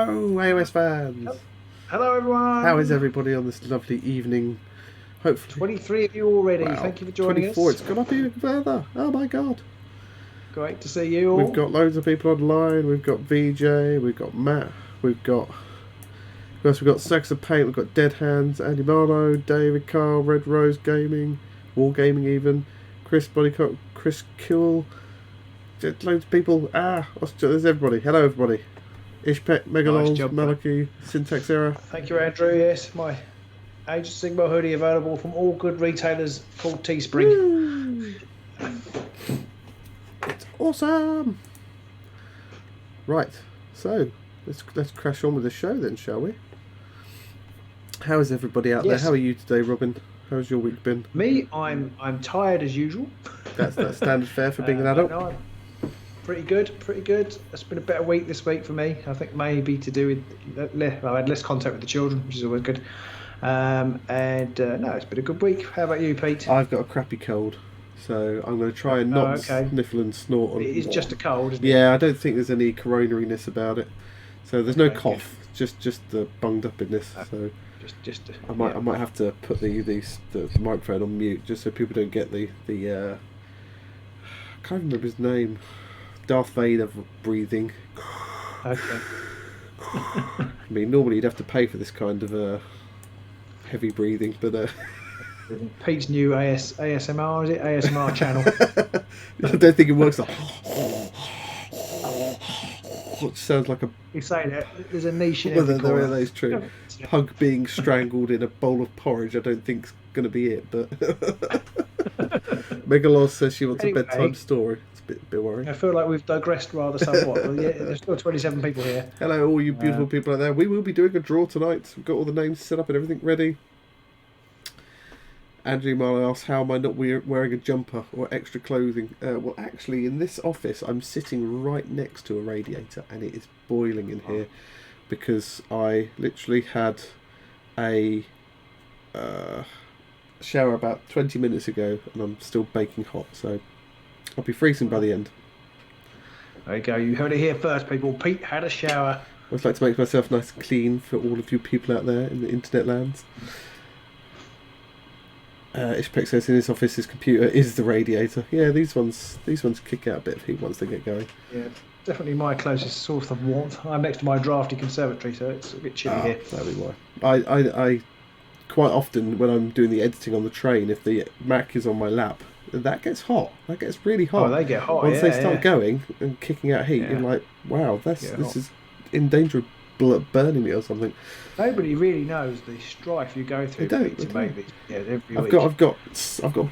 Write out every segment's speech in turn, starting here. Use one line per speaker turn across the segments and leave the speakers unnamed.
Hello, AOS fans.
Hello, everyone.
How is everybody on this lovely evening? Hopefully,
23 of you already.
wow,
Thank you for joining
24.
us.
It's gone up even further. Oh my god.
Great to see you all.
We've got loads of people online. We've got VJ. We've got Matt. We've got Sex of Paint. We've got Dead Hands. Andy Marlowe. David Carl. Red Rose Gaming. War Gaming even. Chris Bodycock. Chris Kill. Loads of people. There's everybody. Hello everybody. Ishpek, Megalol,
job,
Maliki, Syntax Era.
Thank you, Andrew. Yes, my Age of Sigmar hoodie available from all good retailers called Teespring.
Woo! It's awesome. Right, so let's crash on with the show then, shall we? How is everybody out there? How are you today, Robin? How's your week been?
Me, I'm tired as usual.
That's standard fare for being an adult.
No, pretty good. It's been a better week this week for me. I think maybe to do with I had less contact with the children, which is always good. No, it's been a good week. How about you, Pete?
I've got a crappy cold, so I'm going to try and not sniffle and snort.
It is just a cold, isn't it?
Yeah, I don't think there's any coronariness about it. So there's no cough, just the bunged upness. So I might have to put the microphone on mute just so people don't get the I can't remember his name. Darth Vader breathing.
Okay.
I mean, normally you'd have to pay for this kind of heavy breathing, but
Pete's new ASMR, is it? ASMR channel.
I don't think it works. Which sounds like a.
You say that there's a niche in every corner.
That is true. Pug being strangled in a bowl of porridge, I don't think's going to be it, but. Megalos says she wants a bedtime story. It's a bit worrying.
I feel like we've digressed rather somewhat. But yeah, there's still 27 people here.
Hello, all you beautiful people out there. We will be doing a draw tonight. We've got all the names set up and everything ready. Andrew Marlowe asks, how am I not wearing a jumper or extra clothing? Well, actually, in this office, I'm sitting right next to a radiator and it is boiling in here because I literally had a shower about 20 minutes ago and I'm still baking hot, so I'll be freezing by the end.
There you go. You heard it here first, people. Pete had a shower.
I always like to make myself nice and clean for all of you people out there in the internet lands. Ishpek says in his office his computer is the radiator. Yeah, these ones kick out a bit of heat once they get going.
Yeah, definitely my closest source of warmth. I'm next to my drafty conservatory, so it's a bit chilly here.
That'll be why. I quite often when I'm doing the editing on the train, if the Mac is on my lap, that gets hot. That gets really hot.
Oh, they get hot.
Once they start going and kicking out heat, you're like, wow, this is in danger of burning me or something.
Nobody really knows the strife you go through to make these. Yeah, every week.
I've got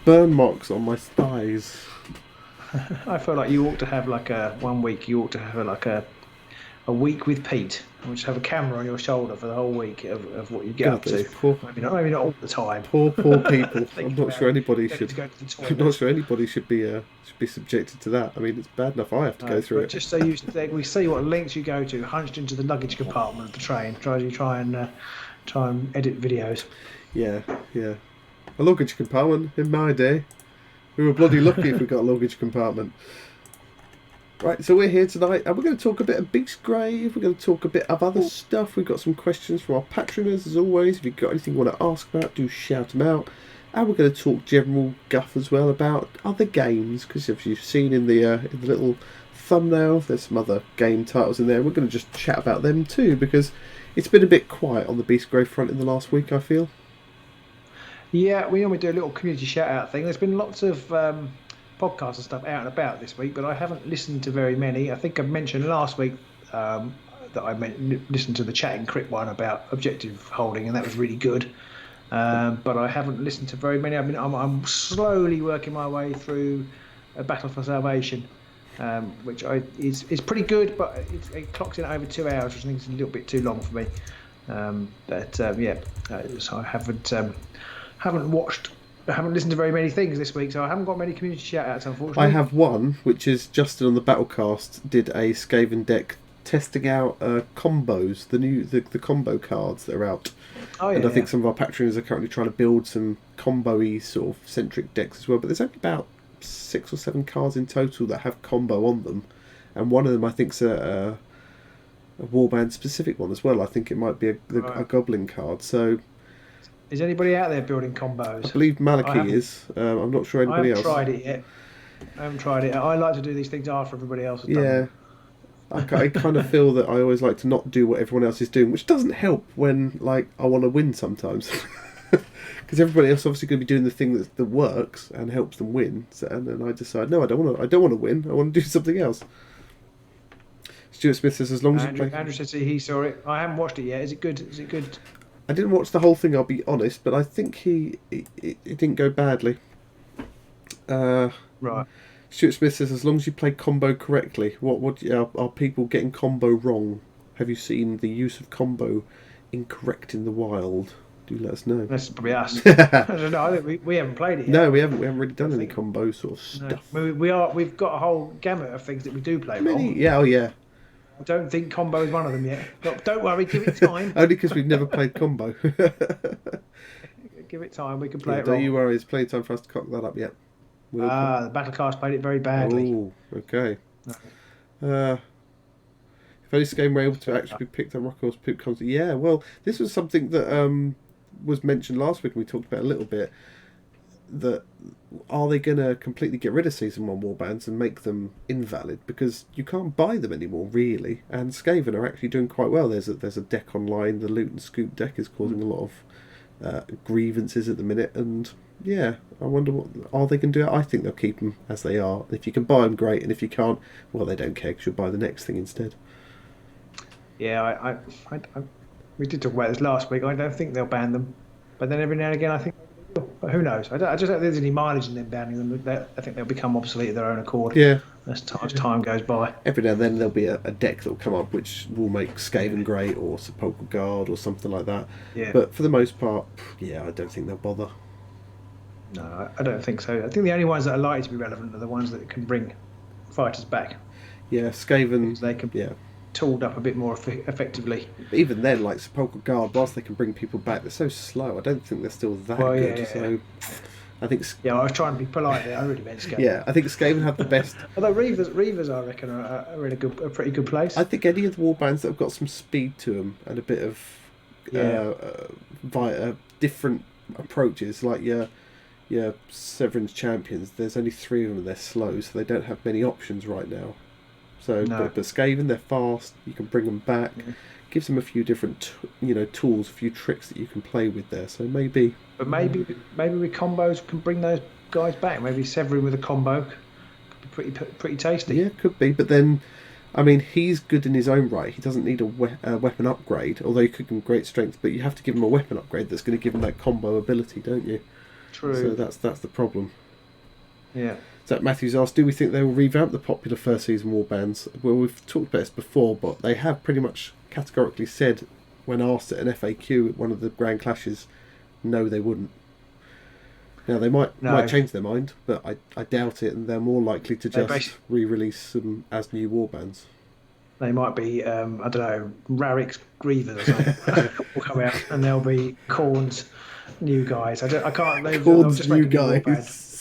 burn marks on my thighs.
I feel like you ought to have like a 1 week. You ought to have like a week with Pete. Or just have a camera on your shoulder for the whole week of what you get up to. Maybe not all the time.
Poor people. I'm not sure anybody should. I'm not sure anybody should be subjected to that. I mean, it's bad enough I have to go through it.
Just so we see what links you go to, hunched into the luggage compartment of the train. Try and edit videos.
Yeah. A luggage compartment in my day. We were bloody lucky if we got a luggage compartment. Right, so we're here tonight and we're going to talk a bit of Beastgrave, we're going to talk a bit of other stuff. We've got some questions from our patroners as always. If you've got anything you want to ask about, do shout them out. And we're going to talk general guff as well about other games, because if you've seen in the little thumbnail, there's some other game titles in there. We're going to just chat about them too, because it's been a bit quiet on the Beastgrave front in the last week, I feel. Yeah,
we normally do a little community shout out thing. There's been lots of podcasts and stuff out and about this week, but I haven't listened to very many. I think I mentioned last week that I listened to the Chatting Crit one about objective holding, and that was really good. But I haven't listened to very many. I mean, I'm slowly working my way through A Battle for Salvation, which is pretty good, but it clocks in over 2 hours, which I think is a little bit too long for me. So I haven't listened to very many things this week, so I haven't got many community shout-outs, unfortunately.
I have one, which is Justin on the Battlecast did a Skaven deck testing out combos, the combo cards that are out. I think some of our patrons are currently trying to build some combo-y sort of centric decks as well, but there's only about 6 or 7 cards in total that have combo on them, and one of them I think's a warband specific one as well. I think it might be a goblin card. So,
is anybody out there building
I
combos?
believe Maliki is. I'm not sure anybody else.
I haven't tried it. I like to do these things after everybody else has done them.
I kind of feel that I always like to not do what everyone else is doing, which doesn't help when like I want to win sometimes. Because everybody else obviously going to be doing the thing that works and helps them win. So, and then I decide, no, I don't want to win. I want to do something else. Stuart Smith says, as long as
Andrew says he saw it. I haven't watched it yet. Is it good? Is it good?
I didn't watch the whole thing, I'll be honest, but I think it didn't go badly.
Right.
Stuart Smith says, as long as you play combo correctly, what are people getting combo wrong? Have you seen the use of combo incorrect in the wild? Do let us know.
That's probably us. I don't know. I think we haven't played it yet.
No, we haven't. We haven't really done any combo sort of stuff.
No. We've got a whole gamut of things that we do play wrong.
Yeah, yeah.
I don't think combo is one of them yet. But don't worry, give it time.
Only because we've never played combo.
Give it time. We can play it
don't
wrong.
you worry. It's plenty of time for us to cock that up yet.
The Battlecast played it very badly.
Oh, okay. If only this game were able to actually be picked up Rockwell's poop comes. Yeah, well, this was something that was mentioned last week and we talked about a little bit. That are they going to completely get rid of Season 1 warbands and make them invalid? Because you can't buy them anymore, really. And Skaven are actually doing quite well. There's a deck online. The Loot and Scoop deck is causing a lot of grievances at the minute. And yeah, I wonder what are they going to do? I think they'll keep them as they are. If you can buy them, great. And if you can't, well, they don't care because you'll buy the next thing instead.
Yeah, we did talk about this last week. I don't think they'll ban them, but then every now and again I think they will. But who knows? I just don't think there's any mileage in them banning them. I think they'll become obsolete of their own accord.
Yeah.
As time goes by.
Every now and then there'll be a deck that will come up which will make Skaven great or Sepulchral Guard or something like that.
Yeah.
But for the most part, yeah, I don't think they'll bother.
No, I don't think so. I think the only ones that are likely to be relevant are the ones that can bring fighters back.
Yeah, Skaven.
Because they can be tooled up a bit more effectively.
Even then, like Sepulchral Guard, whilst they can bring people back, they're so slow. I don't think they're still that good. Yeah. So I think.
Yeah, I was trying to be polite there. I really meant Skaven.
Yeah, I think Skaven have the best.
Although Reavers, I reckon, are in a pretty good place.
I think any of the warbands that have got some speed to them and a bit of different approaches, like your Severin's Champions. There's only 3 of them and they're slow, so they don't have many options right now. So, but Skaven, they're fast. You can bring them back. Gives them a few different, tools, a few tricks that you can play with there. So maybe.
But maybe with combos can bring those guys back. Maybe Severin with a combo could be pretty tasty.
Yeah, could be. But then, I mean, he's good in his own right. He doesn't need a weapon upgrade, although you could give him great strength. But you have to give him a weapon upgrade that's going to give him that combo ability, don't you?
True.
So that's the problem.
Yeah.
Zach Matthews asked, do we think they will revamp the popular first season warbands? Well, we've talked about this before, but they have pretty much categorically said, when asked at an FAQ at one of the Grand Clashes, no, they wouldn't. Now, they might change their mind, but I doubt it, and they're more likely to just re-release them as new warbands.
They might be, I don't know, Rarik's Grievers or something will come out, and there'll be Khorne's new guys. I can't.
Khorne's new guys.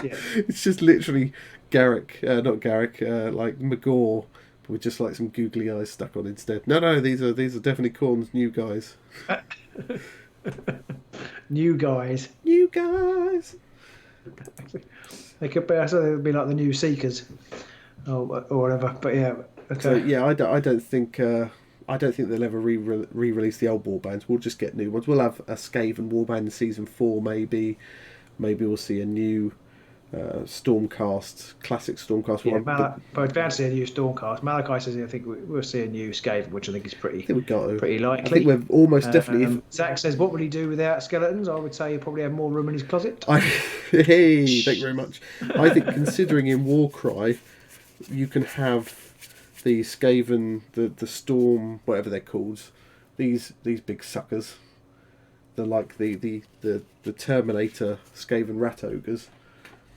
Yeah.
It's just literally not Garrick, like Magor, but with just like some googly eyes stuck on instead. No, these are definitely Khorne's new guys.
New guys. They could be. So they'd be like the new Seekers, or whatever. But yeah. Okay.
So yeah, I don't think they'll ever re-release the old warbands. We'll just get new ones. We'll have a Skaven warband in season 4, maybe. Maybe we'll see a new classic Stormcast one.
But it's bound to see a new Stormcast. Malachi says I think we'll see a new Skaven, which I think is pretty likely.
I think we're almost definitely.
Zach says, what would he do without skeletons? I would say he'd probably have more room in his closet.
Hey, thank you very much. I think considering in Warcry, you can have the Skaven, the Storm, whatever they're called, these big suckers. They're like the Terminator Skaven rat ogres.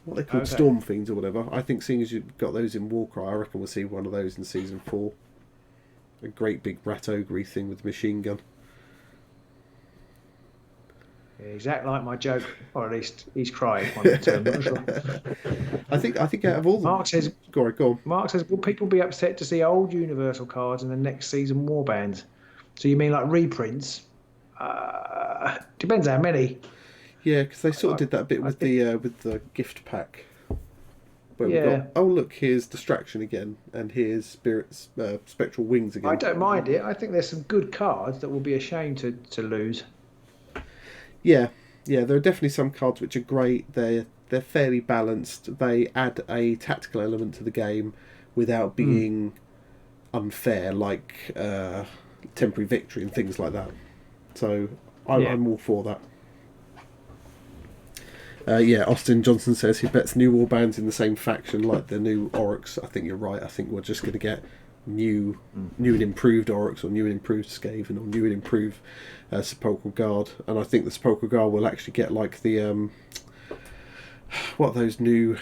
What they called Storm Fiends or whatever. I think seeing as you've got those in Warcry, I reckon we'll see one of those in season 4. A great big rat ogre thing with a machine gun.
Exactly like my joke, or at least he's crying one of the two. I'm not sure.
I think out of all the
Mark says,
go on.
Mark says, will people be upset to see old Universal cards in the next season warbands? So you mean like reprints? Depends how many.
Yeah, because they sort of did that a bit with the gift pack. Where we got, oh look, here's Distraction again, and here's Spirit's Spectral Wings again.
I don't mind it. I think there's some good cards that will be a shame to lose.
Yeah, there are definitely some cards which are great. They're fairly balanced. They add a tactical element to the game without being unfair, like Temporary Victory and things like that. So I'm all for that. Austin Johnson says he bets new warbands in the same faction like the new Oryx. I think you're right. I think we're just going to get new and improved Oryx, or new and improved Skaven, or new and improved Sepulchral Guard. And I think the Sepulchral Guard will actually get like the what are those new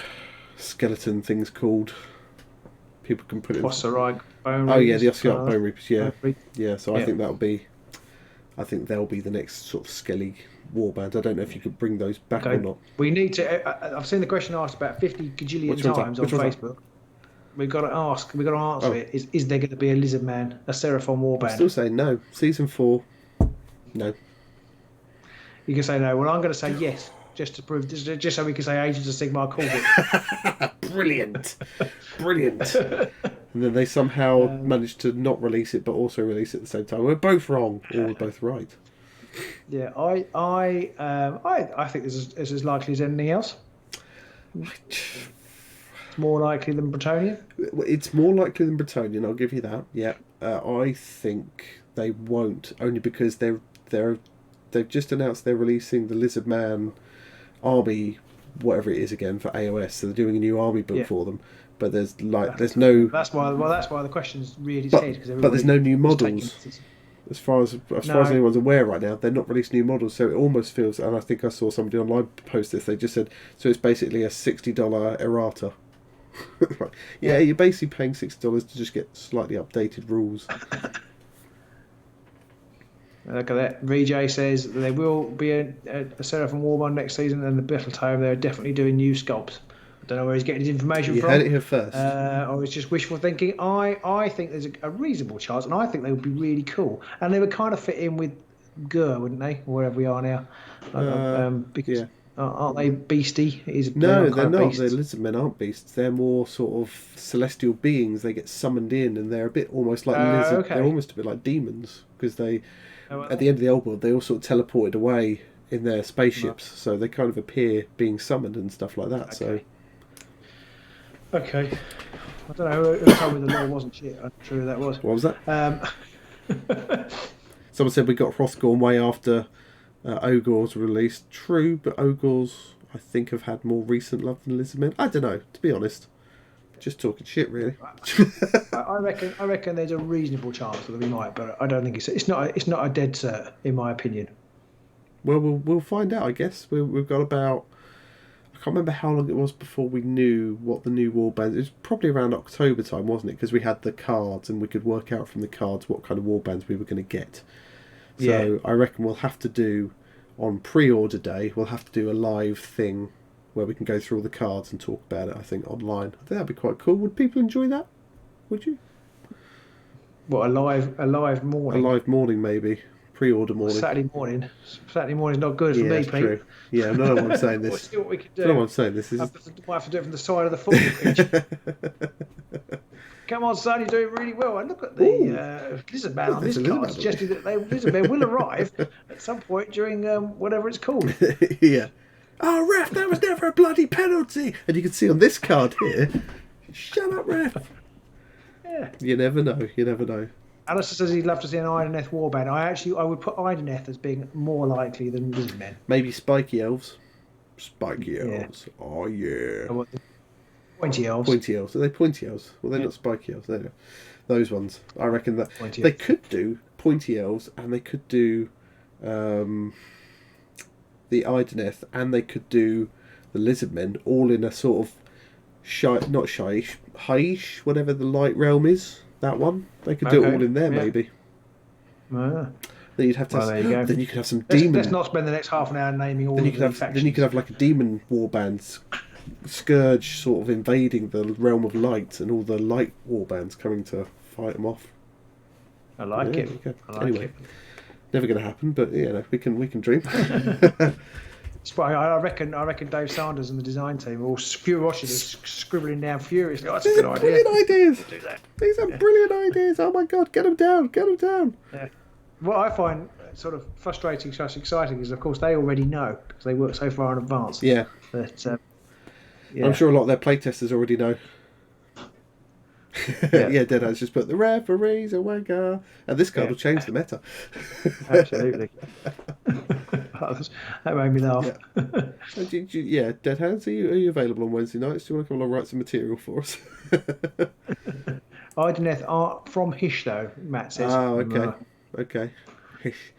skeleton things called? People can put it.
Osiride Bone
Reapers. Oh yeah, the Osiride Bone Reapers. Yeah. So I think that'll be. I think they'll be the next sort of Skelly warband. I don't know if you could bring those back or not.
We need to. I've seen the question asked about 50 gajillion times on Facebook. We've got to ask. We've got to answer it. Is there going to be a Lizard Man, a Seraphon warband?
I'm still saying no. Season 4, no.
You can say no. Well, I'm going to say yes, just to prove, just so we can say Agents of Sigmar called it.
Brilliant. And then they somehow managed to not release it, but also release it at the same time. We're both wrong, or we're both right.
Yeah, I think this is as likely as anything else. It's more likely than Bretonnian.
It's more likely than Bretonnian. I'll give you that. Yeah, I think they won't, only because they've just announced they're releasing the Lizard Man army, whatever it is again, for AOS. So they're doing a new army book for them. But there's no.
That's why the question's really said.
But there's no new models. As far as anyone's aware right now, they're not releasing new models. So it almost feels, and I think I saw somebody online post this. They just said so it's basically a $60 errata. You're basically paying $60 to just get slightly updated rules.
Look at that. VJ says there will be a Seraphon Warband next season, and the Battle Tome. They're definitely doing new sculpts. I don't know where he's getting his information from.
You heard it here first.
Or it's just wishful thinking. I think there's a reasonable chance, and I think they would be really cool. And they would kind of fit in with Gur, wouldn't they? Wherever we are now. Because aren't they beastie?
No, they're not. The Lizardmen aren't beasts. They're more sort of celestial beings. They get summoned in, and they're a bit almost like lizard. Okay. They're almost a bit like demons, because they, at the end of the old world, they all sort of teleported away in their spaceships. Right. So they kind of appear being summoned and stuff like that.
Okay. Okay. I don't know who told me the law wasn't shit. I'm sure who that was.
What was that? Someone said we got Hrothgorn way after Ogres were released. True, but Ogres, I think, have had more recent love than Lizardmen. I don't know, to be honest. Just talking shit, really.
I reckon there's a reasonable chance that we might, but I don't think it's not a dead cert, in my opinion.
Well, we'll find out, I guess. We've got about... I can't remember how long it was before we knew what the new warbands. It was probably around October time, wasn't it? Because we had the cards and we could work out from the cards what kind of warbands we were going to get. So I reckon we'll have to do, on pre-order day, we'll have to do a live thing where we can go through all the cards and talk about it, I think, online. I think that'd be quite cool. Would people enjoy that? Would you?
What, a live morning?
A live morning, maybe. Pre-order morning.
Saturday morning's not good for me, Pete.
True. Yeah, I know what I'm saying this.
We'll see what we can do.
I know what I'm saying this.
Might have to do it from the side of the football pitch. Come on, son, you're doing really well. And look at the Lizard Man on this card, suggesting that Lizard Man will arrive at some point during whatever it's called.
Yeah. Oh, ref, that was never a bloody penalty. And you can see on this card here, shut up, ref.
Yeah.
You never know.
Alistair says he'd love to see an Ideneth warband. I would put Ideneth as being more likely than Lizardmen.
Maybe spiky elves. Spiky elves. Yeah. Oh, yeah.
Pointy elves.
Pointy elves. Are they pointy elves? Well, they're not spiky elves. They're those ones. I reckon that they could do pointy elves, and they could do the Ideneth, and they could do the Lizardmen, all in a sort of Haish, whatever the light realm is. That one. They could do it all in there, maybe. Then you'd have to.
Well, there you go.
Then you could have some
Let's
demon.
not spend the next half an hour naming all
Then you
of
could
the
have.
factions.
Then you could have like a demon warbands, scourge sort of invading the realm of light, and all the light warbands coming to fight them off.
I like it. I like
Anyway,
it.
never going to happen, but we can dream.
I reckon Dave Sanders and the design team are all scribbling down furiously. Oh, that's a good idea.
Brilliant ideas.
Do that.
These are brilliant ideas. Oh my god, get them down, get them down.
Yeah. What I find sort of frustrating / exciting is, of course, they already know because they work so far in advance.
Yeah.
But
I'm sure a lot of their playtesters already know. Yeah, Deadhead's just put the referee's a wanker, and this card will change the meta.
Absolutely. That made me laugh.
Yeah, Deadheads, are you available on Wednesday nights? Do you want to come along and write some material for us?
Ideneth art from Hish, though, Matt says.
Oh, okay. Hish.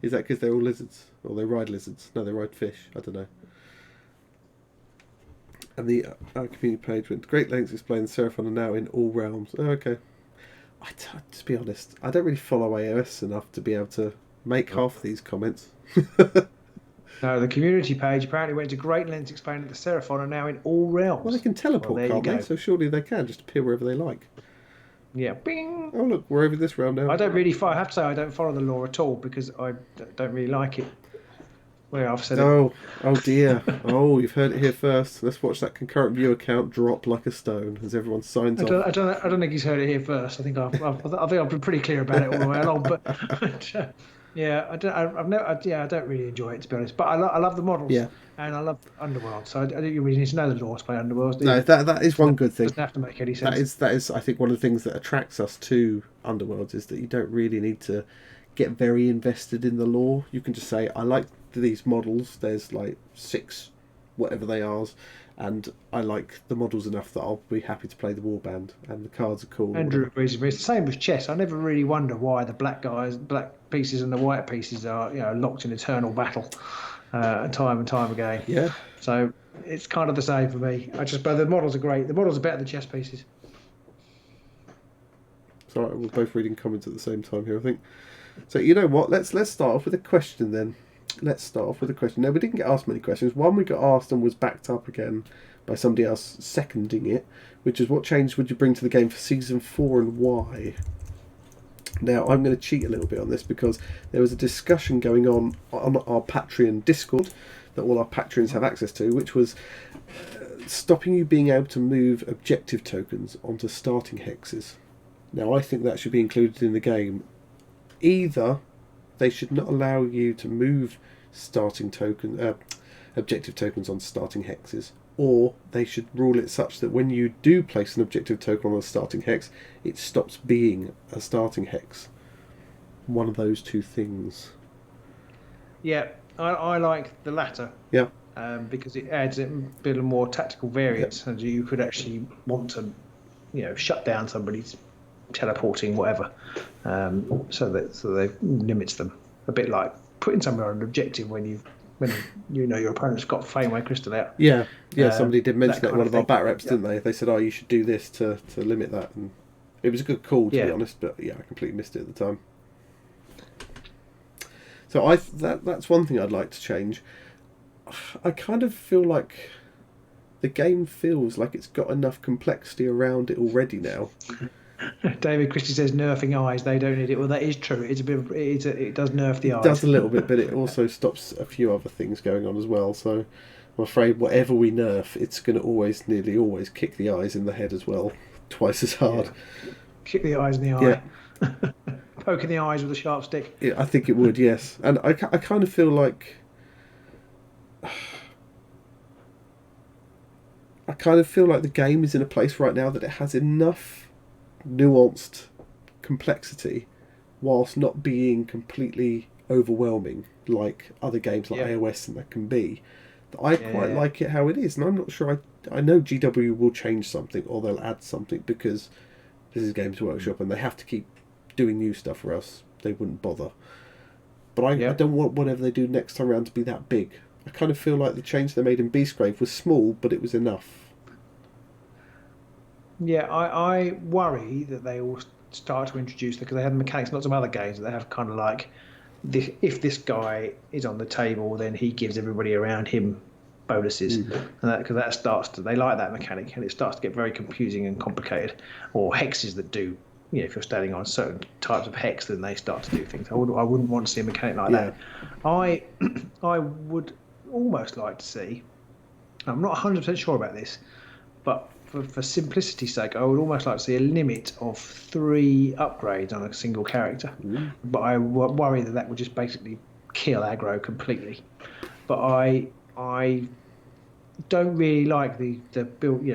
Is that because they're all lizards? Or they ride lizards? No, they ride fish. I don't know. And the our community page went to great lengths to explain the Seraphon are now in all realms. Oh, okay. To be honest, I don't really follow AOS enough to be able to make half these comments.
No, the community page apparently went to great lengths to explain that the Seraphon are now in all realms.
Well, they can teleport, can't they? So surely they can just appear wherever they like.
Yeah, bing!
Oh, look, we're over this realm now.
I have to say I don't follow the law at all because I don't really like it. Well, I've said
oh dear. Oh, you've heard it here first. Let's watch that concurrent view account drop like a stone as everyone signs off.
I don't think he's heard it here first. I think I've been pretty clear about it all the way along. But yeah, I don't really enjoy it, to be honest. But I love the models.
Yeah.
And I love Underworld, so I don't really need to know the law to play Underworld.
No, that is one good thing.
Doesn't have to make any sense.
That is, I think, one of the things that attracts us to Underworlds is that you don't really need to get very invested in the lore. You can just say, I like these models. There's like 6, whatever they are, and I like the models enough that I'll be happy to play the warband, and the cards are cool.
Andrew agrees with me. It's the same with chess. I never really wonder why the black pieces and the white pieces are locked in eternal battle. Time and time again.
Yeah.
So it's kind of the same for me. But the models are great. The models are better than chess pieces.
Sorry, we're both reading comments at the same time here, I think. So you know what? Let's start off with a question then. No, we didn't get asked many questions. One we got asked and was backed up again by somebody else seconding it, which is what change would you bring to the game for Season 4 and why? Now, I'm going to cheat a little bit on this because there was a discussion going on our Patreon Discord that all our Patreons have access to, which was stopping you being able to move objective tokens onto starting hexes. Now, I think that should be included in the game. Either they should not allow you to move objective tokens on starting hexes, or they should rule it such that when you do place an objective token on a starting hex, it stops being a starting hex. One of those two things.
Yeah, I like the latter.
Yeah.
Because it adds a bit of more tactical variance, and you could actually want to, shut down somebody's teleporting, whatever. So that limits them. A bit like putting somewhere on an objective when your opponent's got Fameway Crystal out.
Yeah. Somebody did mention that one of our bat reps,
yeah.
didn't they? They said, you should do this to limit that. And it was a good call, to be honest, but yeah, I completely missed it at the time. So that's one thing I'd like to change. I kind of feel like the game feels like it's got enough complexity around it already now.
David Christie says nerfing eyes, they don't need it. Well, that is true. It does nerf the eyes.
It does a little bit, but it also stops a few other things going on as well. So I'm afraid whatever we nerf, it's going to nearly always kick the eyes in the head as well, twice as hard.
Yeah. Kick the eyes in the eye. Yeah. Poking the eyes with a sharp stick.
Yeah, I think it would, yes. And I kind of feel like the game is in a place right now that it has enough nuanced complexity whilst not being completely overwhelming like other games like AOS and that can be. I quite like it how it is, and I'm not sure. I know GW will change something or they'll add something because this is Games Workshop and they have to keep doing new stuff or else they wouldn't bother. But I don't want whatever they do next time around to be that big. I kind of feel like the change they made in Beastgrave was small, but it was enough.
Yeah, I worry that they will start to introduce, because they have mechanics, not some other games, that they have kind of like, if this guy is on the table, then he gives everybody around him bonuses, and because that starts to, they like that mechanic, and it starts to get very confusing and complicated. Or hexes that do, if you're standing on certain types of hex, then they start to do things. I wouldn't want to see a mechanic like that. I would almost like to see, I'm not 100% sure about this, but for simplicity's sake, I would almost like to see a limit of 3 upgrades on a single character. But I worry that would just basically kill aggro completely. But I don't really like the build.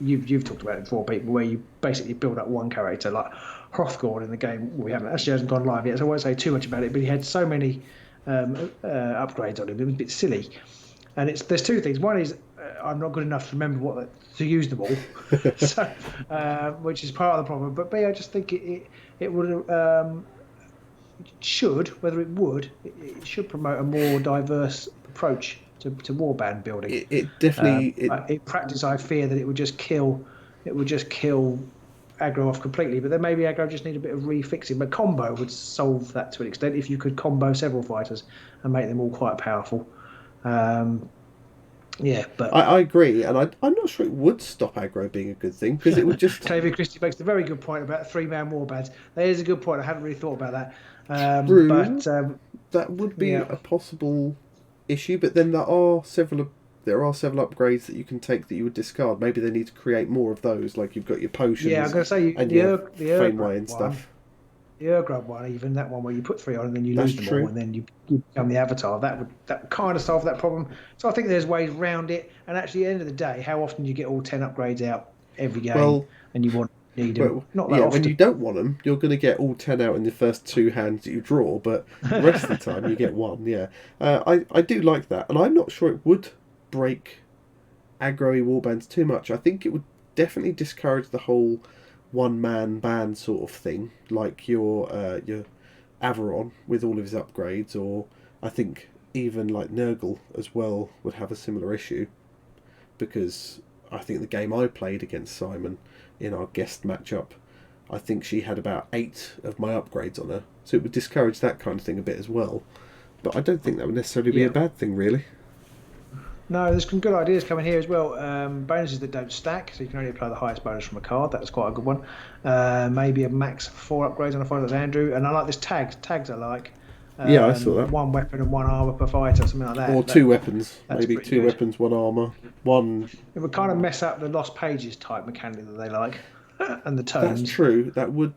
You've talked about it before, people, where you basically build up one character like Hrothgord in the game. We hasn't gone live yet, so I won't say too much about it. But he had so many upgrades on him; it was a bit silly. And there's 2 things. One is I'm not good enough to remember to use them all, so, which is part of the problem. But B, I just think it would should promote a more diverse approach to warband building.
It definitely.
In practice, I fear that it would just kill aggro off completely. But then maybe aggro just need a bit of refixing. But combo would solve that to an extent if you could combo several fighters and make them all quite powerful. But
I agree, and I'm not sure it would stop aggro being a good thing, because it would just.
David Christie makes a very good point about 3-man warbands. That is a good point. I hadn't really thought about that.
True.
But
that would be a possible issue, but then there are several upgrades that you can take that you would discard. Maybe they need to create more of those, like you've got your potions.
Yeah, I'm going to say
and
the
Fameway and stuff.
The Urgrub one, even that one where you put 3 on and then you lose them all, and then you become the Avatar. That would kind of solve that problem. So I think there's ways around it. And actually, at the end of the day, how often do you get all 10 upgrades out every game, and you need them? Not that often.
When you don't want them, you're going to get all 10 out in the first 2 hands that you draw, but the rest of the time you get 1. Yeah, I do like that, and I'm not sure it would break aggro-y warbands too much. I think it would definitely discourage the whole one-man band sort of thing, like your Averon with all of his upgrades, or I think even like Nurgle as well would have a similar issue, because I think the game I played against Simon in our guest matchup, I think she had about 8 of my upgrades on her, so it would discourage that kind of thing a bit as well. But I don't think that would necessarily be a bad thing, really.
No, there's some good ideas coming here as well. Bonuses that don't stack, so you can only apply the highest bonus from a card. That's quite a good one. Maybe a max of 4 upgrades on a fighter, that's Andrew. And I like this tags. Tags I like.
I saw that.
1 weapon and 1 armor per fighter, something like that.
Or 2 weapons. Maybe 2
good.
weapons, 1 armor, 1.
It would kind of mess up the lost pages type mechanic that they like, and the tomes.
That's true. That would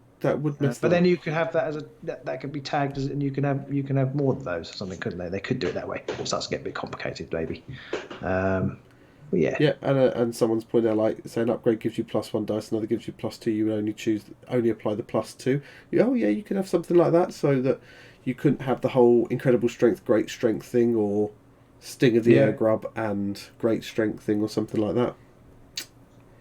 mess.
But then you could have that as that could be tagged as, and you can have more of those or something, couldn't they? They could do it that way. It starts to get a bit complicated, maybe. But yeah.
Yeah, and someone's pointed out, like, say an upgrade gives you +1 dice, another gives you +2. You would only apply the +2. You could have something like that, so that you couldn't have the whole incredible strength, great strength thing, or sting of the air grub and great strength thing, or something like that.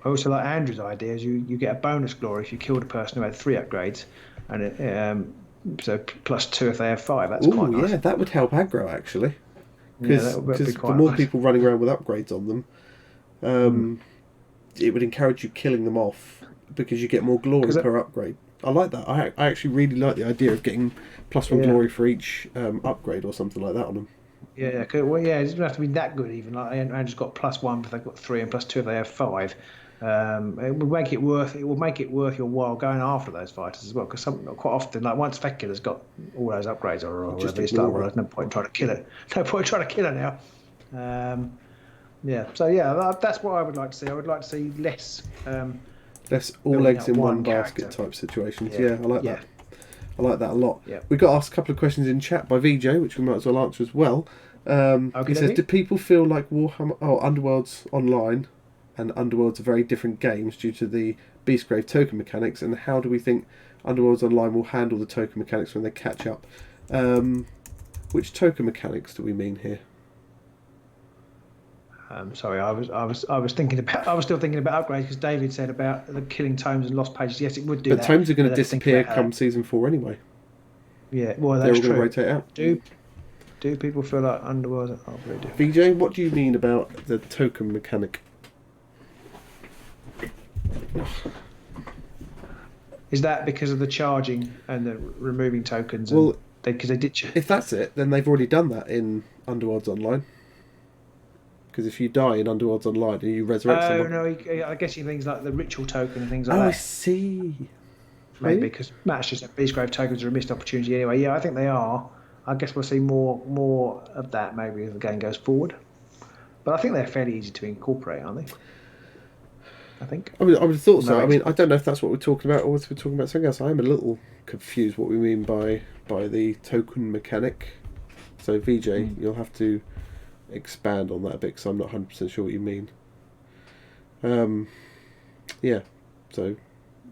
I also like Andrew's idea, is you get a bonus glory if you killed a person who had 3 upgrades, and so +2 if they have 5. That's quite nice.
Yeah, that would help aggro, actually. Because the more people running around with upgrades on them, it would encourage you killing them off, because you get more glory per upgrade. I like that. I actually really like the idea of getting +1 glory for each upgrade or something like that on them.
Yeah, it doesn't have to be that good even. Like Andrew's got +1 if they've got 3 and +2 if they have 5. It will make it worth your while going after those fighters as well, because quite often, like once Fekula's got all those upgrades or whatever, it's like, well, there's no point in trying to kill it. No point in trying to kill her now. That's what I would like to see. I would like to see less
all eggs in one basket type situations. I like that. I like that a lot.
Yeah.
We got asked a couple of questions in chat by VJ, which we might as well answer as well. He says, do people feel like Warhammer Underworlds Online and Underworlds are very different games due to the Beastgrave token mechanics, and how do we think Underworlds Online will handle the token mechanics when they catch up? Which token mechanics do we mean here?
Sorry, I was still thinking about upgrades, because David said about the killing tomes and lost pages. Yes, it would do that.
But tomes are going to disappear come season 4 anyway.
Yeah, well, that's true.
They're all going to rotate out.
Do people feel like Underworld? Oh, they do.
VJ, what do you mean about the token mechanic?
Is that because of the charging and the removing tokens?
Well,
because they did.
If that's it, then they've already done that in Underworlds Online. Because if you die in Underworlds Online and you resurrect someone...
no, I guess he things like the ritual token and things like
that.
that.
I see.
Maybe because Matt's just said Beastgrave tokens are a missed opportunity anyway. Yeah, I think they are. I guess we'll see more of that maybe as the game goes forward. But I think they're fairly easy to incorporate, aren't they? I think.
I would have thought so. I mean, I don't know if that's what we're talking about or if we're talking about something else. I am a little confused what we mean by the token mechanic. So VJ, you'll have to expand on that a bit because I'm not 100% sure what you mean. Yeah, so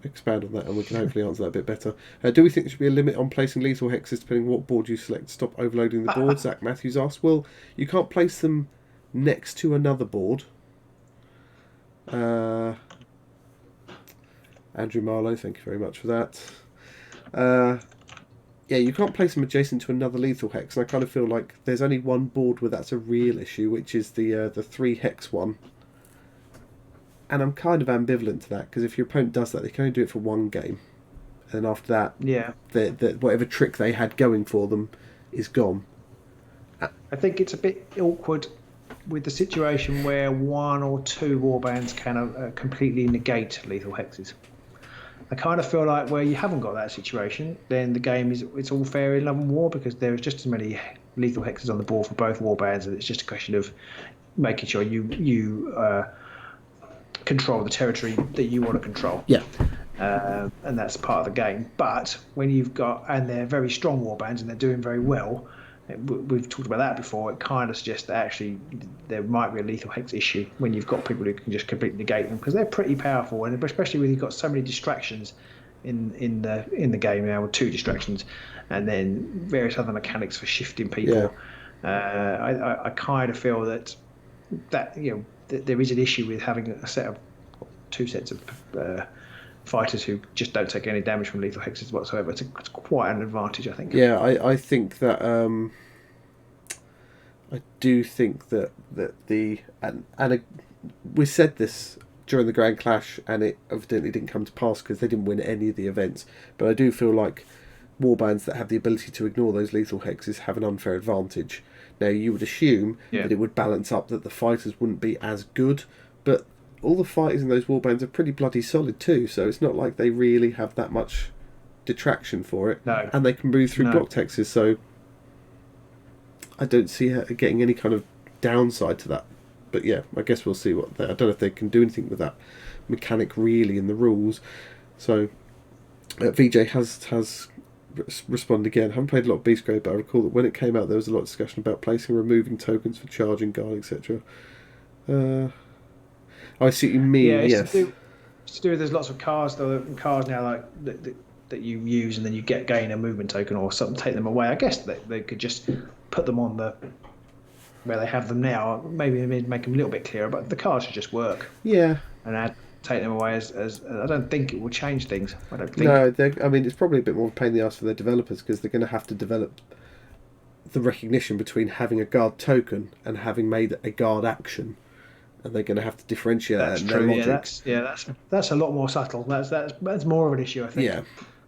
expand on that and we can hopefully answer that a bit better. Do we think there should be a limit on placing lethal hexes depending on what board you select to stop overloading the board? Zach Matthews asked. Well, you can't place them next to another board. Andrew Marlowe, thank you very much for that. Yeah, you can't place them adjacent to another lethal hex, and I kind of feel like there's only one board where that's a real issue, which is the 3 hex one. And I'm kind of ambivalent to that, because if your opponent does that, they can only do it for one game. And then after that, the whatever trick they had going for them is gone.
I think it's a bit awkward with the situation where 1 or 2 warbands can completely negate lethal hexes. I kind of feel like where you haven't got that situation, then the game it's all fair in love and war because there is just as many lethal hexes on the board for both warbands, and it's just a question of making sure you control the territory that you want to control.
Yeah.
And that's part of the game. But when you've got, and they're very strong warbands and they're doing very well, we've talked about that before, it kind of suggests that actually there might be a lethal hex issue when you've got people who can just completely negate them, because they're pretty powerful, and especially when you've got so many distractions in the game now, with 2 distractions and then various other mechanics for shifting people. I kind of feel that there is an issue with having a set of 2 sets of fighters who just don't take any damage from lethal hexes whatsoever. It's quite an advantage, I think.
Yeah, I think that I do think that we said this during the Grand Clash, and it evidently didn't come to pass because they didn't win any of the events. But I do feel like warbands that have the ability to ignore those lethal hexes have an unfair advantage. Now, you would assume that it would balance up, that the fighters wouldn't be as good, but all the fighters in those warbands are pretty bloody solid too, so it's not like they really have that much detraction for it.
No.
And they can move through block hexes, so I don't see her getting any kind of downside to that. But yeah, I guess we'll see I don't know if they can do anything with that mechanic really in the rules. So VJ has responded again. I haven't played a lot of Beastgrave, but I recall that when it came out there was a lot of discussion about placing and removing tokens for charging, guard, etc. I see what you mean.
Yeah,
yes.
It's to do with there's lots of cars now like that you use, and then you gain a movement token or something, take them away. I guess they could just put them on where they have them now. Maybe make them a little bit clearer, but the cars should just work.
Yeah.
And take them away as I don't think it will change things. I don't think.
No, I mean, it's probably a bit more of a pain in the ass for their developers, because they're going to have to develop the recognition between having a guard token and having made a guard action, and they're going to have to differentiate that in their logic.
That's a lot more subtle. That's more of an issue, I think.
Yeah.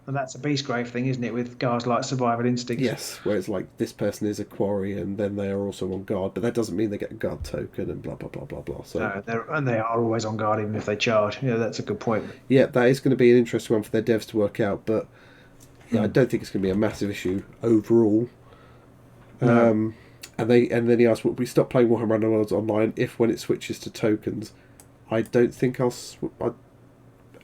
And that's a Beastgrave thing, isn't it, with guards like Survival Instincts?
Yes, where it's like this person is a quarry and then they are also on guard, but that doesn't mean they get a guard token and blah, blah, blah, blah, blah. So,
no, they are always on guard even if they charge. Yeah, that's a good point.
Yeah, that is going to be an interesting one for their devs to work out, but I don't think it's going to be a massive issue overall. No. And then he asked, would we stop playing Warhammer Underworlds online if when it switches to tokens? I don't think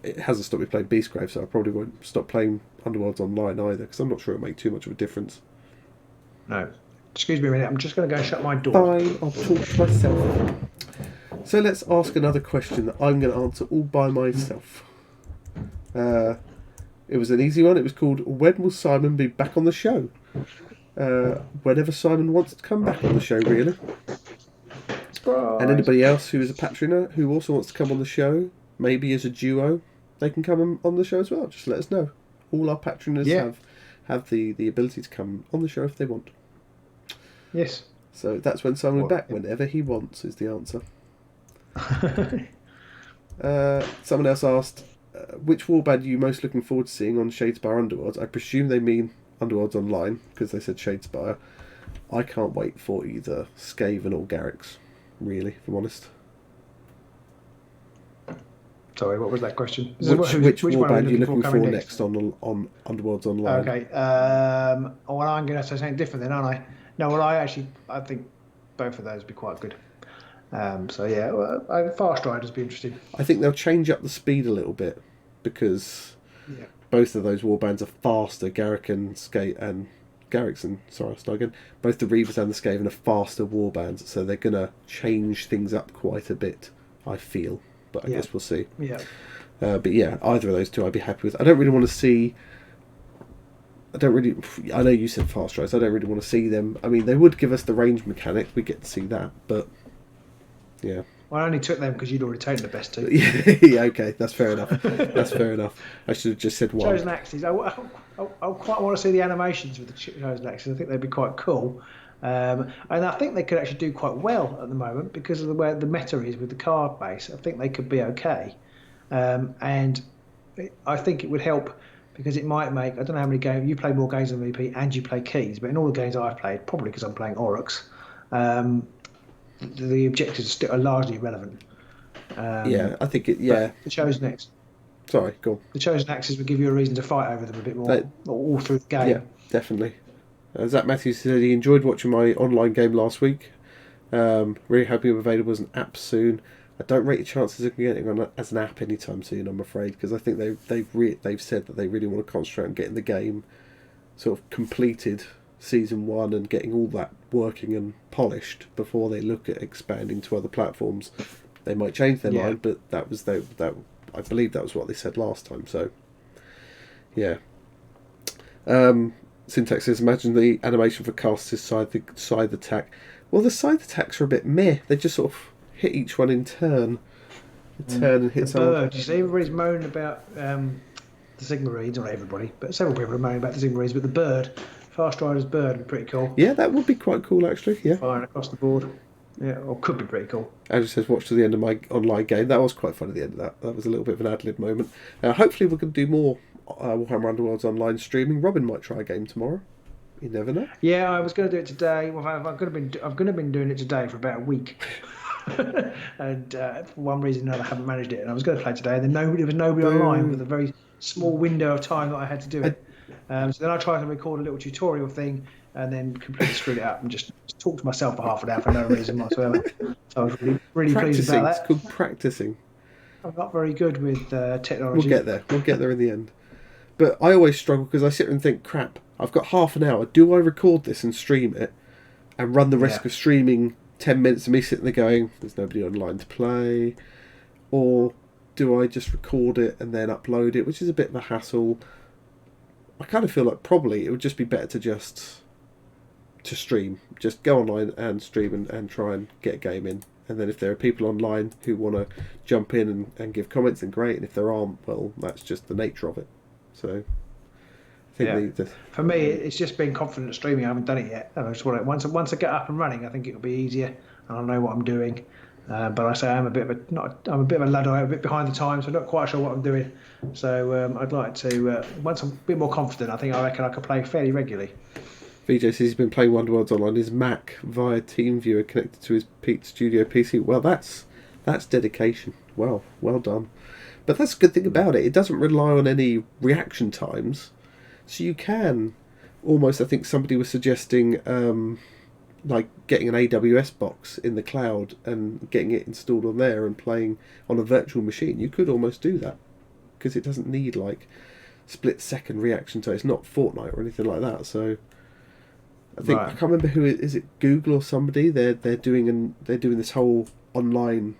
it hasn't stopped me playing Beastgrave, so I probably won't stop playing Underworlds online either, because I'm not sure it'll make too much of a difference.
No. Excuse me a minute, I'm just going to go and shut my door.
Fine, I'll talk to myself. So let's ask another question that I'm going to answer all by myself. It was an easy one. It was called, when will Simon be back on the show? Whenever Simon wants to come back on the show, really.
Surprise.
And anybody else who is a patroner who also wants to come on the show, maybe as a duo, they can come on the show as well. Just let us know. All our patroners have the ability to come on the show if they want.
Yes.
So that's when Simon will be back. Whenever he wants is the answer. Someone else asked, which warband are you most looking forward to seeing on Shadespire Underworlds? I presume they mean Underworlds Online, because they said Shadespire. I can't wait for either Skaven or Garrix, really, if I'm honest.
Sorry, what was that question?
Which warband are you looking for next on Underworlds Online?
Okay. Well, I'm going to say something different then, aren't I? No, well, I think both of those would be quite good. So yeah, Fast Riders would be interesting.
I think they'll change up the speed a little bit, because both of those warbands are faster. Garrix and both the Reavers and the Skaven are faster warbands, so they're going to change things up quite a bit, I feel. But I guess we'll see.
Yeah.
But yeah, either of those two I'd be happy with. I don't really want to see... I know you said Fast Riders. I don't really want to see them. I mean, they would give us the range mechanic. We get to see that, but... Yeah.
Well, I only took them because you'd already taken the best two.
Yeah, okay. That's fair enough. That's fair enough. I should have just said one.
Chosen Axes. I quite want to see the animations with the Chosen Axes. I think they'd be quite cool. And I think they could actually do quite well at the moment because of the way the meta is with the card base. I think they could be okay. And I think it would help because it might make... I don't know how many games... You play more games than VP and you play keys, but in all the games I've played, probably because I'm playing Oryx, the objectives are largely irrelevant.
Yeah, I think it... Yeah.
The Chosen Axes...
Sorry, go on.
The Chosen Axes would give you a reason to fight over them a bit more all through the game.
Yeah, definitely. Zach Matthews said he enjoyed watching my online game last week. Really hoping I'm available as an app soon. I don't rate the chances of getting on as an app anytime soon, I'm afraid, because I think they've said that they really want to concentrate on getting the game sort of completed season 1 and getting all that working and polished before they look at expanding to other platforms. They might change their mind, but that I believe that was what they said last time. So yeah. Syntax says, imagine the animation for casters scythe attack. Well, the scythe attacks are a bit meh. They just sort of hit each one in turn. And hit someone.
Bird. You see, everybody's moaning about the Sigmar, not everybody, but several people are moaning about the Sigmar, but the bird, Fast Rider's bird, would be pretty cool.
Yeah, that would be quite cool, actually. Yeah.
Flying across the board. Yeah, or could be pretty cool.
Andrew says, watch to the end of my online game. That was quite fun at the end of that. That was a little bit of an ad-lib moment. Hopefully we can do more Warhammer Underworlds online streaming. Robin might try a game tomorrow. You never know.
Yeah, I was going to do it today. Well, I've going to been doing it today for about a week, and for one reason or another, I haven't managed it. And I was going to play today, and then there was nobody online with a very small window of time that I had to do it. So then I tried to record a little tutorial thing, and then completely screwed it up and just talked to myself for half an hour for no reason whatsoever. So I was really pleased about that.
It's called practicing.
I'm not very good with technology.
We'll get there. We'll get there in the end. But I always struggle because I sit there and think, crap, I've got half an hour. Do I record this and stream it and run the risk of streaming 10 minutes of me sitting there going, there's nobody online to play? Or do I just record it and then upload it, which is a bit of a hassle? I kind of feel like probably it would just be better to stream. Just go online and stream and try and get a game in. And then if there are people online who want to jump in and give comments, then great. And if there aren't, well, that's just the nature of it. So I think
for me, it's just being confident at streaming. I haven't done it yet. I just want it. Once I get up and running, I think it'll be easier, and I'll know what I'm doing. But I say I'm a bit of a Luddite, I'm a bit behind the times, so I'm not quite sure what I'm doing. So I'd like to once I'm a bit more confident, I reckon I could play fairly regularly.
VJ says he's been playing Underworlds online. His Mac via TeamViewer connected to his Pete Studio PC. Well, that's dedication. Well done. But that's a good thing about it. It doesn't rely on any reaction times, so you can almost. I think somebody was suggesting like getting an AWS box in the cloud and getting it installed on there and playing on a virtual machine. You could almost do that because it doesn't need like split-second reaction time. It's not Fortnite or anything like that. So I think I can't remember who is it. Google or somebody. They're doing this whole online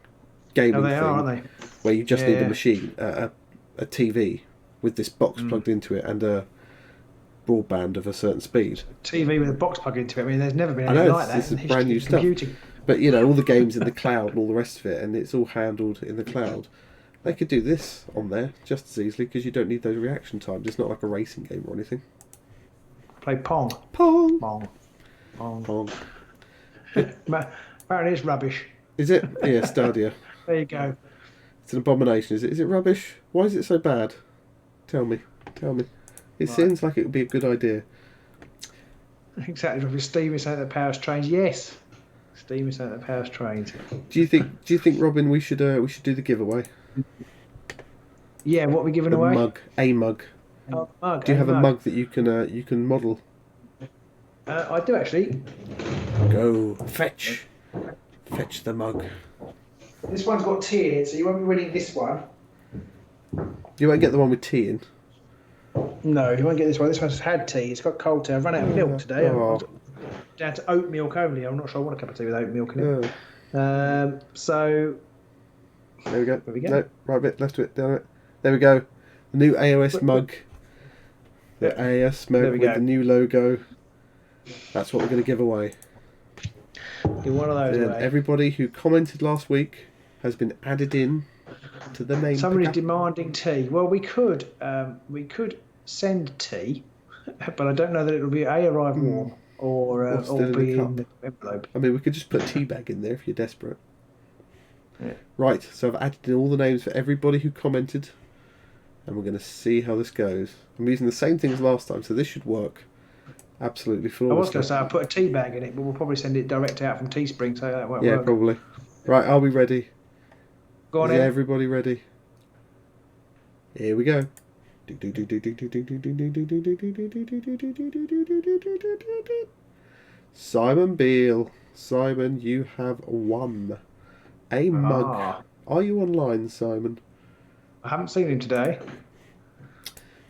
gaming thing,
aren't they?
Where you just need a machine, a TV with this box plugged into it and a broadband of a certain speed.
TV with a box plugged into it. I mean, there's never been anything like that.
This is brand new stuff. But all the games in the cloud and all the rest of it, and it's all handled in the cloud. They could do this on there just as easily because you don't need those reaction times. It's not like a racing game or anything.
Play Pong.
Pong.
Apparently it's rubbish.
Is it? Yeah, Stadia.
There you go.
It's an abomination, is it? Is it rubbish? Why is it so bad? Tell me. It seems like it would be a good idea.
Exactly. If steam is something that powers trains, yes. Steam is something that powers trains.
Do you think, Robin, we should do the giveaway?
Yeah, what are we giving
A
away?
mug.
Oh, mug.
Do you have a mug that you can model?
I do actually.
Go fetch the mug.
This one's got tea in it, so you won't be winning this one.
You won't get the one with tea in.
No, you won't get this one. This one's had tea. It's got cold tea. I've run out of milk today.
Oh.
Down to oat milk only. I'm not sure I want a cup of tea with oat milk in it.
Oh.
So
There we go.
There we go.
No, right bit, left bit, down it. There we go. The new AOS mug. The AOS mug with the new logo. That's what we're going to give away.
Give one of those
And
away.
everybody who commented last week has been added in to the name.
Somebody's demanding tea. Well, we could send tea, but I don't know that it'll be arrive warm or be in the envelope.
I mean, we could just put a tea bag in there if you're desperate.
Yeah.
Right, so I've added in all the names for everybody who commented, and we're going to see how this goes. I'm using the same thing as last time, so this should work absolutely flawlessly.
I was going to say I'll put a tea bag in it, but we'll probably send it direct out from Teespring, so that won't work.
Yeah, probably. Right, are we ready?
Go on
Is
in.
everybody ready? Here we go. Simon Beale. Simon, you have won a mug. Are you online, Simon?
I haven't seen him today.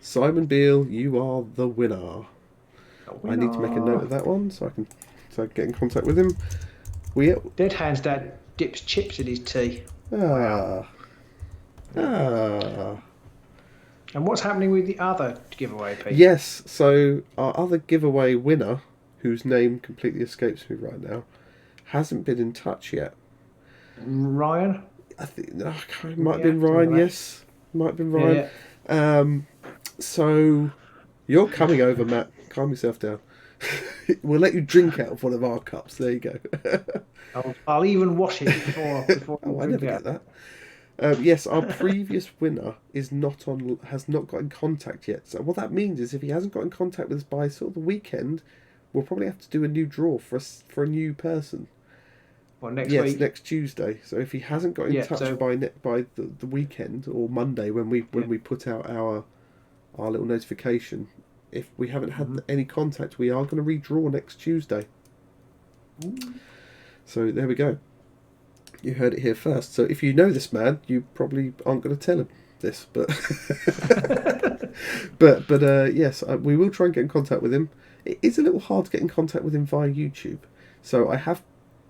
Simon Beale, you are the winner. I need to make a note of that one so I can get in contact with him.
Dead Hand's dad dips chips in his tea.
And
what's happening with the other giveaway, Pete?
yes, so our other giveaway winner, whose name completely escapes me right now, hasn't been in touch yet.
Ryan?
I think it might have been Ryan. Yes, might have been Ryan.
Yeah.
So you're coming over, Matt. Calm yourself down. We'll let you drink out of one of our cups. There you go.
I'll even wash it before.
I never get that. Yes, our previous winner has not got in contact yet. So what that means is if he hasn't got in contact with us by sort of the weekend, we'll probably have to do a new draw for a new person.
Well, next
yes,
week.
Next Tuesday. So if he hasn't got in touch by the weekend or Monday when we put out our little notification, if we haven't had any contact, we are going to redraw next Tuesday. So there we go. You heard it here first. So if you know this man, you probably aren't going to tell him this, but yes, we will try and get in contact with him. It is a little hard to get in contact with him via YouTube. So I have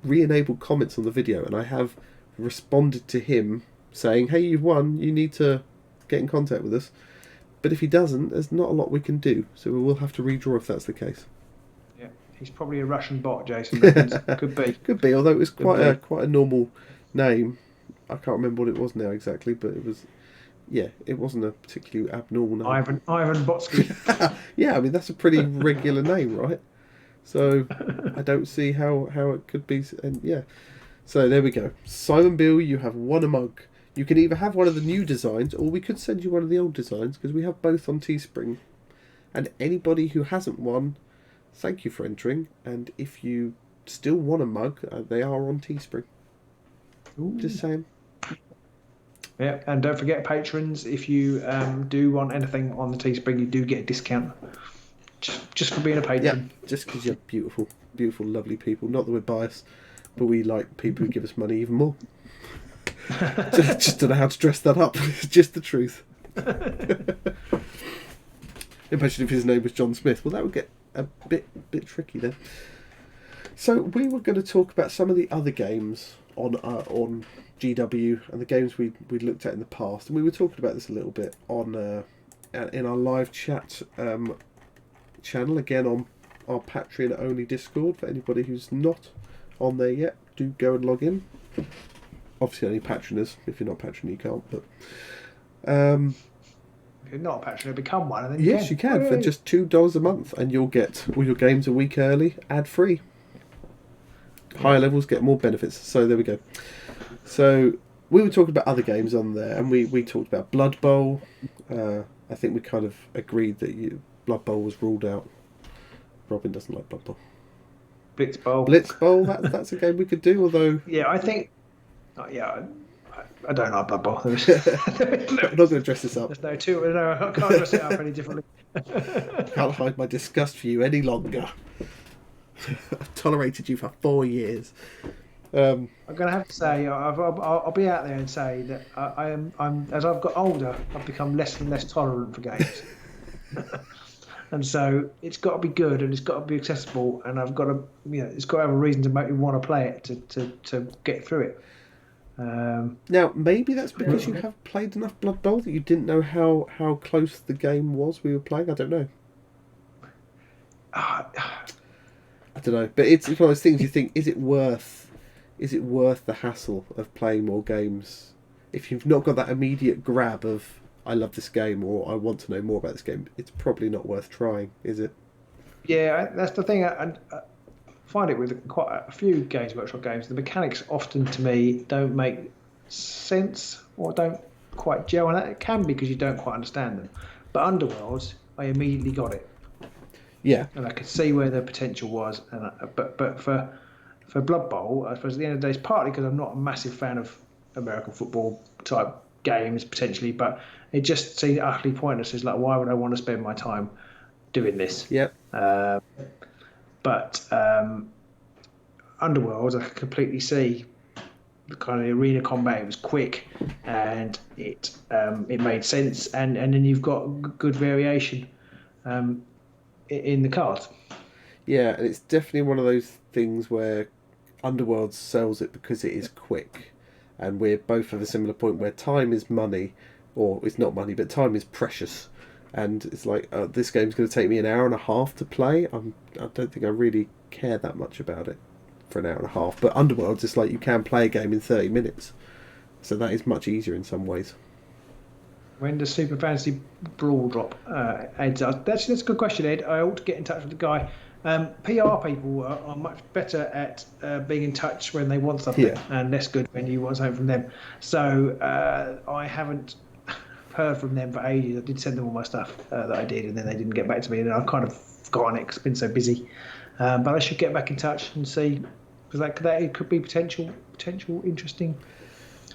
re-enabled comments on the video, and I have responded to him saying, "Hey, you've won. You need to get in contact with us." But if he doesn't, there's not a lot we can do. So we will have to redraw if that's the case.
Yeah, he's probably a Russian bot, Jason. Could be.
Could be. Although it was quite a normal name. I can't remember what it was now exactly, but it was. Yeah, it wasn't a particularly abnormal name.
Ivan Botsky.
Yeah, I mean that's a pretty regular name, right? So I don't see how it could be. And yeah, so there we go. Simon Beale, you have won a mug. You can either have one of the new designs, or we could send you one of the old designs, because we have both on Teespring. And anybody who hasn't won, thank you for entering. And if you still want a mug, they are on Teespring. Ooh. Just saying.
Yeah, and don't forget, patrons, if you do want anything on the Teespring, you do get a discount. Just for being a patron.
Yeah, just because you're beautiful, beautiful, lovely people. Not that we're biased, but we like people who give us money even more. just don't know how to dress that up. It's just the truth. Imagine if his name was John Smith. Well, that would get a bit tricky then. So we were going to talk about some of the other games on GW and the games we looked at in the past, and we were talking about this a little bit on in our live chat channel, again on our Patreon only Discord. For anybody who's not on there yet, do go and log in. Obviously only patroners. If you're not patron, you can't, but
if you're not a patron, become one, and then
you can for just $2 a month, and you'll get all your games a week early, ad free. Higher levels get more benefits. So there we go. So we were talking about other games on there, and we talked about Blood Bowl. I think we kind of agreed that Blood Bowl was ruled out. Robin doesn't like Blood Bowl.
Blitz Bowl.
Blitz Bowl, that's a game we could do, although...
Yeah, I think... I don't like Blood Bowl.
I'm not going to dress this up.
There's no, I can't dress it up any differently.
Can't hide my disgust for you any longer. I've tolerated you for 4 years.
I'm going to have to say, I'll be out there and say that I'm as I've got older, I've become less and less tolerant for games. And so it's got to be good and it's got to be accessible, and I've got to, it's got to have a reason to make me want to play it to get through it.
Now, maybe that's because you have played enough Blood Bowl that you didn't know how close the game was we were playing. I don't know. I don't know, but it's one of those things you think: is it worth the hassle of playing more games if you've not got that immediate grab of I love this game or I want to know more about this game? It's probably not worth trying, is it?
Yeah, that's the thing. I find it with quite a few Games Workshop games, the mechanics often to me don't make sense or don't quite gel, and that can be because you don't quite understand them. But Underworlds, I immediately got it.
Yeah,
and I could see where the potential was. But for Blood Bowl, I suppose at the end of the day, it's partly because I'm not a massive fan of American football type games potentially, but it just seemed utterly pointless. It's like, why would I want to spend my time doing this?
Yep.
But Underworlds, I completely see the kind of the arena combat. It was quick and it made sense, and then you've got good variation in the cards.
Yeah, and it's definitely one of those things where Underworlds sells it because it is quick, and we're both at a similar point where time is money, or it's not money, but time is precious. And it's like, this game's going to take me an hour and a half to play. I don't think I really care that much about it for an hour and a half. But Underworlds, it's like you can play a game in 30 minutes. So that is much easier in some ways.
When does Super Fantasy Brawl drop? Ed, that's a good question, Ed. I ought to get in touch with the guy. PR people are much better at being in touch when they want something, and less good when you want something from them. So I haven't heard from them for ages. I did send them all my stuff that I did, and then they didn't get back to me, and I've kind of forgotten it because I've been so busy. But I should get back in touch and see, because that it could be potential interesting.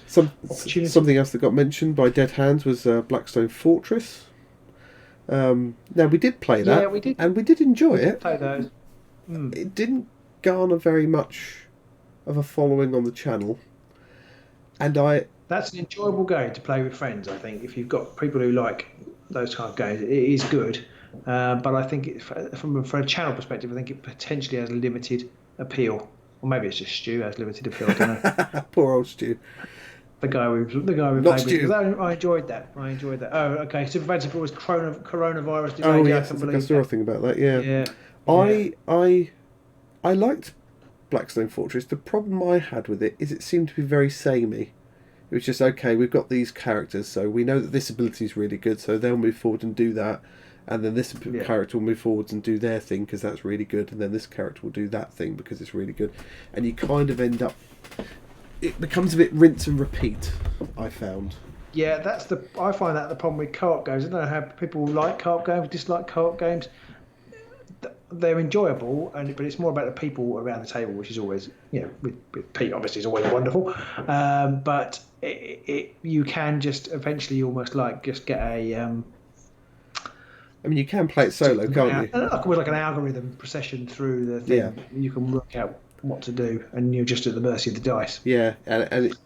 Something else that got mentioned by Dead Hands was Blackstone Fortress. Now we did play that,
yeah, we did,
and we did enjoy it.
Play those.
It didn't garner very much of a following on the channel, and
That's an enjoyable game to play with friends, I think. If you've got people who like those kind of games, it is good. But I think from a channel perspective, I think it potentially has limited appeal. Or maybe it's just Stu has limited appeal. I don't know.
Poor old Stu.
The guy we played with. I enjoyed that. Oh, okay. Super Fantasy Brawl was coronavirus delayed.
Oh yes, I saw a thing about that. Yeah. I liked Blackstone Fortress. The problem I had with it is it seemed to be very samey. It was just, okay, we've got these characters, so we know that this ability is really good, so they'll move forward and do that, and then this character will move forwards and do their thing because that's really good, and then this character will do that thing because it's really good, and you kind of end up, it becomes a bit rinse and repeat, I found.
Yeah, I find that the problem with co-op games. I don't know how people like co-op games, dislike co-op games. They're enjoyable, but it's more about the people around the table, which is always, with Pete obviously is always wonderful. But you can just eventually almost like just get a.
I mean, you can play it solo, can't you?
Like an algorithm procession through the thing. Yeah. You can work out what to do, and you're just at the mercy of the dice.
Yeah, and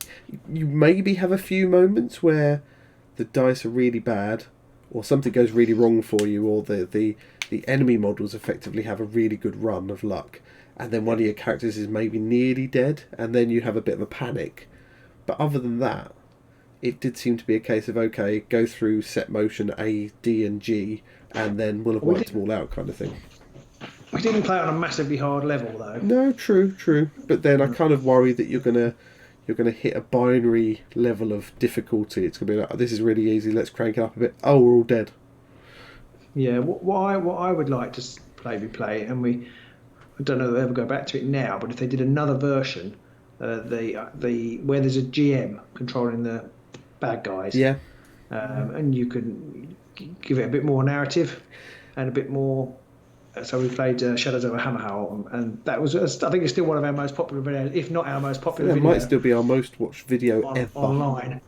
you maybe have a few moments where the dice are really bad, or something goes really wrong for you, or the enemy models effectively have a really good run of luck, and then one of your characters is maybe nearly dead, and then you have a bit of a panic. But other than that, it did seem to be a case of, okay, go through set motion A, D and G, and then we'll have wiped them all out kind of thing.
We didn't play it on a massively hard level, though.
No, true. But then I kind of worry that you're gonna hit a binary level of difficulty. It's gonna be like, this is really easy, let's crank it up a bit. Oh, we're all dead.
Yeah, what I would like to play, and I don't know if they'll ever go back to it now, but if they did another version the where there's a GM controlling the bad guys.
Yeah.
And you can give it a bit more narrative and a bit more. So we played Shadows over Hammerhall, and that was, I think it's still one of our most popular videos, if not our most popular video.
It might still be our most watched video ever.
Online.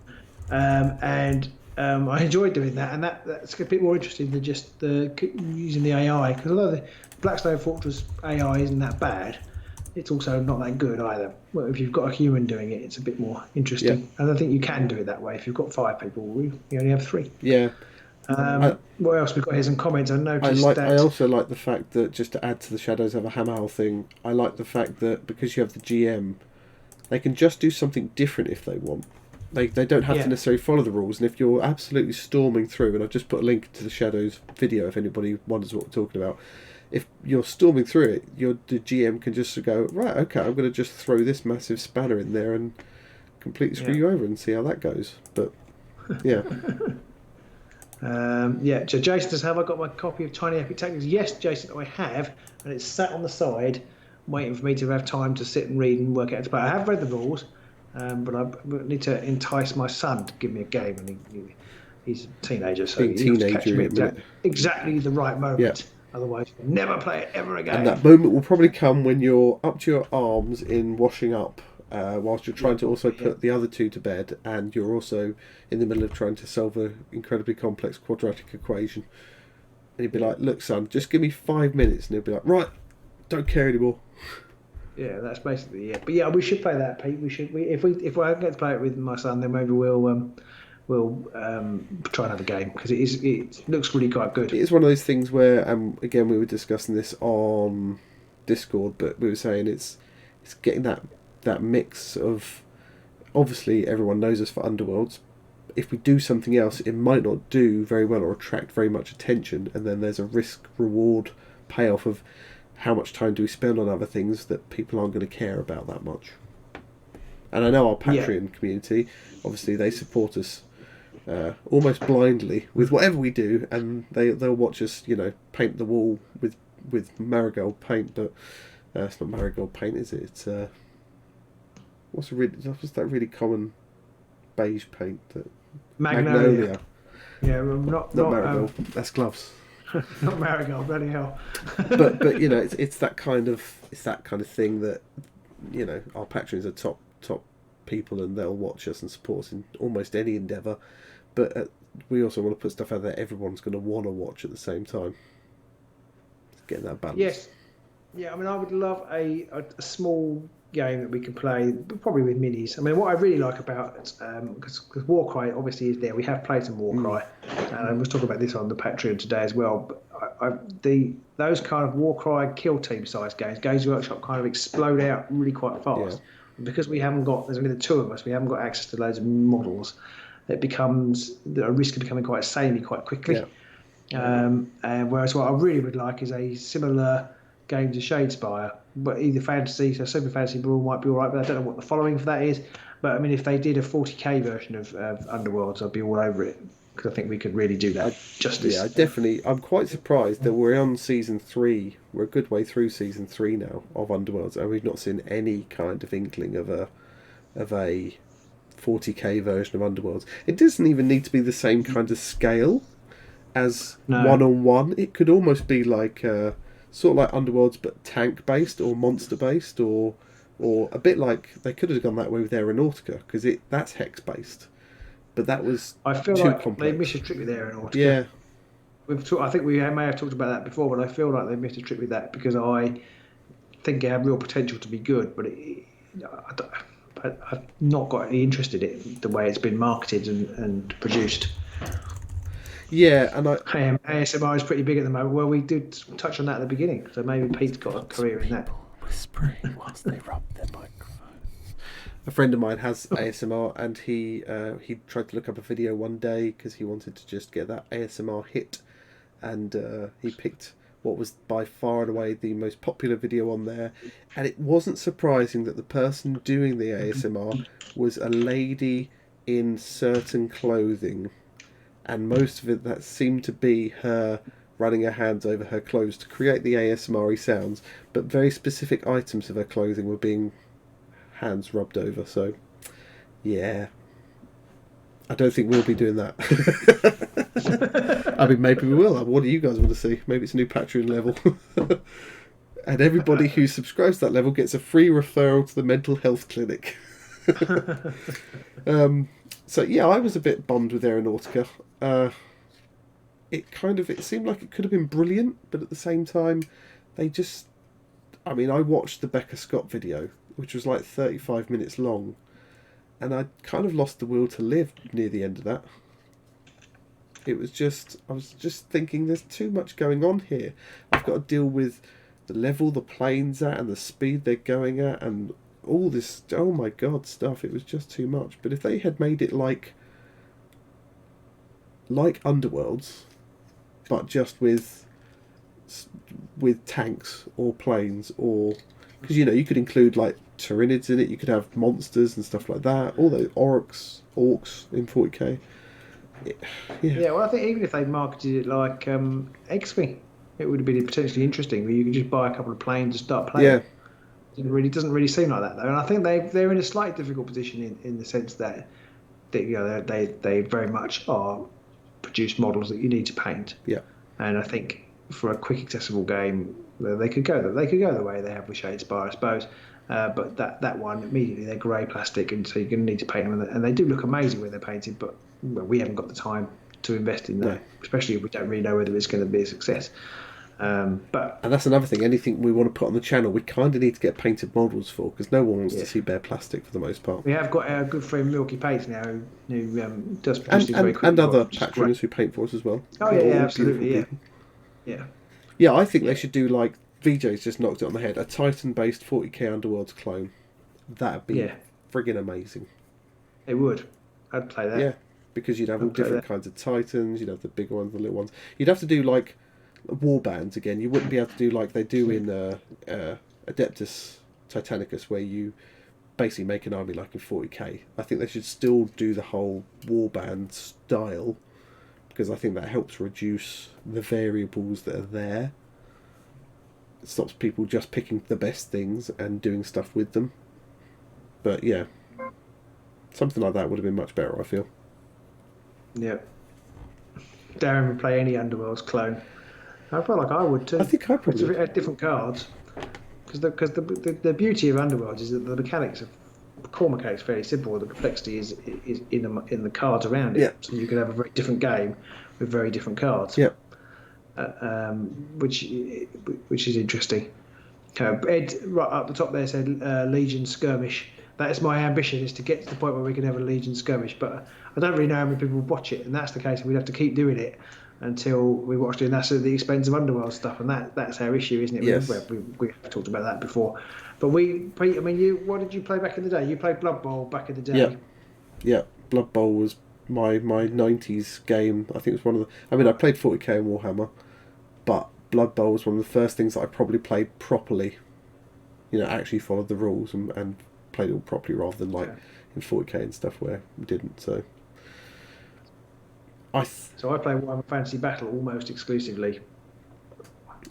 I enjoyed doing that, and that's a bit more interesting than just using the AI, because although the Blackstone Fortress AI isn't that bad, it's also not that good either. Well, if you've got a human doing it, it's a bit more interesting. Yeah. And I think you can do it that way. If you've got 5 people, we only have 3.
Yeah.
What else we've got here? Some comments. I noticed
I also like the fact that, just to add to the Shadows over Hammerhall thing, I like the fact that because you have the GM, they can just do something different if they want. They don't have to necessarily follow the rules. And if you're absolutely storming through, and I've just put a link to the Shadows video if anybody wonders what we're talking about. If you're storming through it, the GM can just go, right, okay, I'm going to just throw this massive spanner in there and completely screw you over and see how that goes. But, yeah.
So Jason says, have I got my copy of Tiny Epic Tactics? Yes, Jason, I have, and it's sat on the side waiting for me to have time to sit and read and work out. But I have read the rules, but I need to entice my son to give me a game, and he's a teenager, so he has to catch me at exactly the right moment. Yeah. Otherwise, you'll never play it ever again.
And that moment will probably come when you're up to your arms in washing up, whilst you're trying to also put the other 2 to bed, and you're also in the middle of trying to solve an incredibly complex quadratic equation. And he'd be like, look, son, just give me 5 minutes. And he'll be like, right, don't care anymore.
Yeah, that's basically it. But yeah, we should play that, Pete. If I get to play it with my son, then maybe we'll try another game, because it looks really quite good.
It is one of those things where, again, we were discussing this on Discord, but we were saying it's getting that mix of, obviously everyone knows us for Underworlds. If we do something else, it might not do very well or attract very much attention, and then there's a risk-reward payoff of how much time do we spend on other things that people aren't going to care about that much. And I know our Patreon community, obviously they support us almost blindly with whatever we do, and they'll watch us, paint the wall with marigold paint, but it's not marigold paint, is it? It's what's that really common beige paint? Magnolia.
Yeah, not
marigold. That's gloves.
Not marigold, bloody hell.
but it's that kind of thing that our patrons are top people, and they'll watch us and support us in almost any endeavour. But we also want to put stuff out there everyone's going to want to watch at the same time. Getting that balance.
Yes. Yeah, I mean, I would love a small game that we can play, probably with minis. I mean, what I really like about it, because Warcry obviously is there. We have played some Warcry, and I was talking about this on the Patreon today as well. But those kind of Warcry kill team size games, Games Workshop kind of explode out really quite fast. Yeah. Because there's only the 2 of us, we haven't got access to loads of models. It becomes a risk of becoming quite samey quite quickly. Yeah. And whereas what I really would like is a similar game to Shadespire, but either fantasy, so Super Fantasy Brawl might be all right, but I don't know what the following for that is. But I mean, if they did a 40k version of Underworlds, I'd be all over it, because I think we could really do that justice.
Yeah, definitely. I'm quite surprised that we're on season 3. We're a good way through season 3 now of Underworlds, and we've not seen any kind of inkling of a 40k version of Underworlds. It doesn't even need to be the same kind of scale as one-on-one. It could almost be like sort of like Underworlds, but tank based or monster based, or a bit like they could have gone that way with Aeronautica, because that's hex based. But that was
I feel
too
like
complex.
They missed a trick with Aeronautica.
Yeah.
I think we may have talked about that before, but I feel like they missed a trick with that, because I think it had real potential to be good, but I've not got any interest in it, the way it's been marketed and produced.
Yeah, and
ASMR is pretty big at the moment. Well, we did touch on that at the beginning, so maybe Pete's got a career in that.
Whispering whilst they rub their microphones. A friend of mine has ASMR, and he tried to look up a video one day because he wanted to just get that ASMR hit, and he picked what was by far and away the most popular video on there, and it wasn't surprising that the person doing the ASMR was a lady in certain clothing, and most of it that seemed to be her running her hands over her clothes to create the ASMR sounds, but very specific items of her clothing were being hands rubbed over. So, yeah. I don't think we'll be doing that. I mean, maybe we will. What do you guys want to see? Maybe it's a new Patreon level. And everybody who subscribes to that level gets a free referral to the mental health clinic. So, yeah, I was a bit bummed with Aeronautica. It seemed like it could have been brilliant, but at the same time, they just... I mean, I watched the Becca Scott video, which was like 35 minutes long, and I kind of lost the will to live near the end of that. I was just thinking, there's too much going on here. I've got to deal with the level the plane's at and the speed they're going at and all this, oh my god, stuff. It was just too much. But if they had made it like Underworlds, but just with tanks or planes, or because you could include like Tyranids in it, you could have monsters and stuff like that, all those orcs in 40k.
Yeah, well, I think even if they marketed it like X-Wing, it would have been potentially interesting, where you could just buy a couple of planes and start playing.
Yeah.
It doesn't really seem like that though, and I think they're in a slightly difficult position in the sense that they very much are produce models that you need to paint.
Yeah.
And I think for a quick accessible game, they could go the way they have with Shadespire, I suppose. But that one immediately they're grey plastic, and so you're going to need to paint them, and they do look amazing when they're painted. But we haven't got the time to invest in that, especially if we don't really know whether it's going to be a success. And
that's another thing. Anything we want to put on the channel, we kind of need to get painted models for, because no one wants to see bare plastic for the most part.
We have got our good friend Milky Pates now, who does produce things very quickly,
and other patrons who paint for us as well.
Oh yeah, absolutely, yeah.
Yeah, I think they should do like VJ's just knocked it on the head. A Titan-based 40k Underworlds clone. That'd be friggin' amazing.
It would. I'd play that.
Yeah, because you'd have all different kinds of Titans. You'd have the big ones, the little ones. You'd have to do like war bands again. You wouldn't be able to do like they do in Adeptus Titanicus, where you basically make an army like in 40k. I think they should still do the whole warband style, because I think that helps reduce the variables that are there. It stops people just picking the best things and doing stuff with them. But yeah, something like that would have been much better, I feel. Yeah.
Darren would play any Underworlds clone. I feel like I would too.
I think I probably would.
At different cards. Because the beauty of Underworlds is that the core mechanics are fairly simple. The complexity is in the cards around it.
Yeah.
So you can have a very different game with very different cards.
Yeah.
Which is interesting. Ed, right up the top there, said Legion Skirmish. That is my ambition, is to get to the point where we can have a Legion Skirmish. But I don't really know how many people would watch it, and that's the case. We'd have to keep doing it until we watched it, and that's at the expense of Underworld stuff, and that's our issue, isn't it?
Yes.
We've talked about that before. But what did you play back in the day? You played Blood Bowl back in the day.
Yeah. Blood Bowl was my 90s game. I think it was one of the... I played 40k in Warhammer, but Blood Bowl was one of the first things that I probably played properly. Actually followed the rules and played it all properly, rather than in 40k and stuff where we didn't. So I play
Warhammer Fantasy Battle almost exclusively.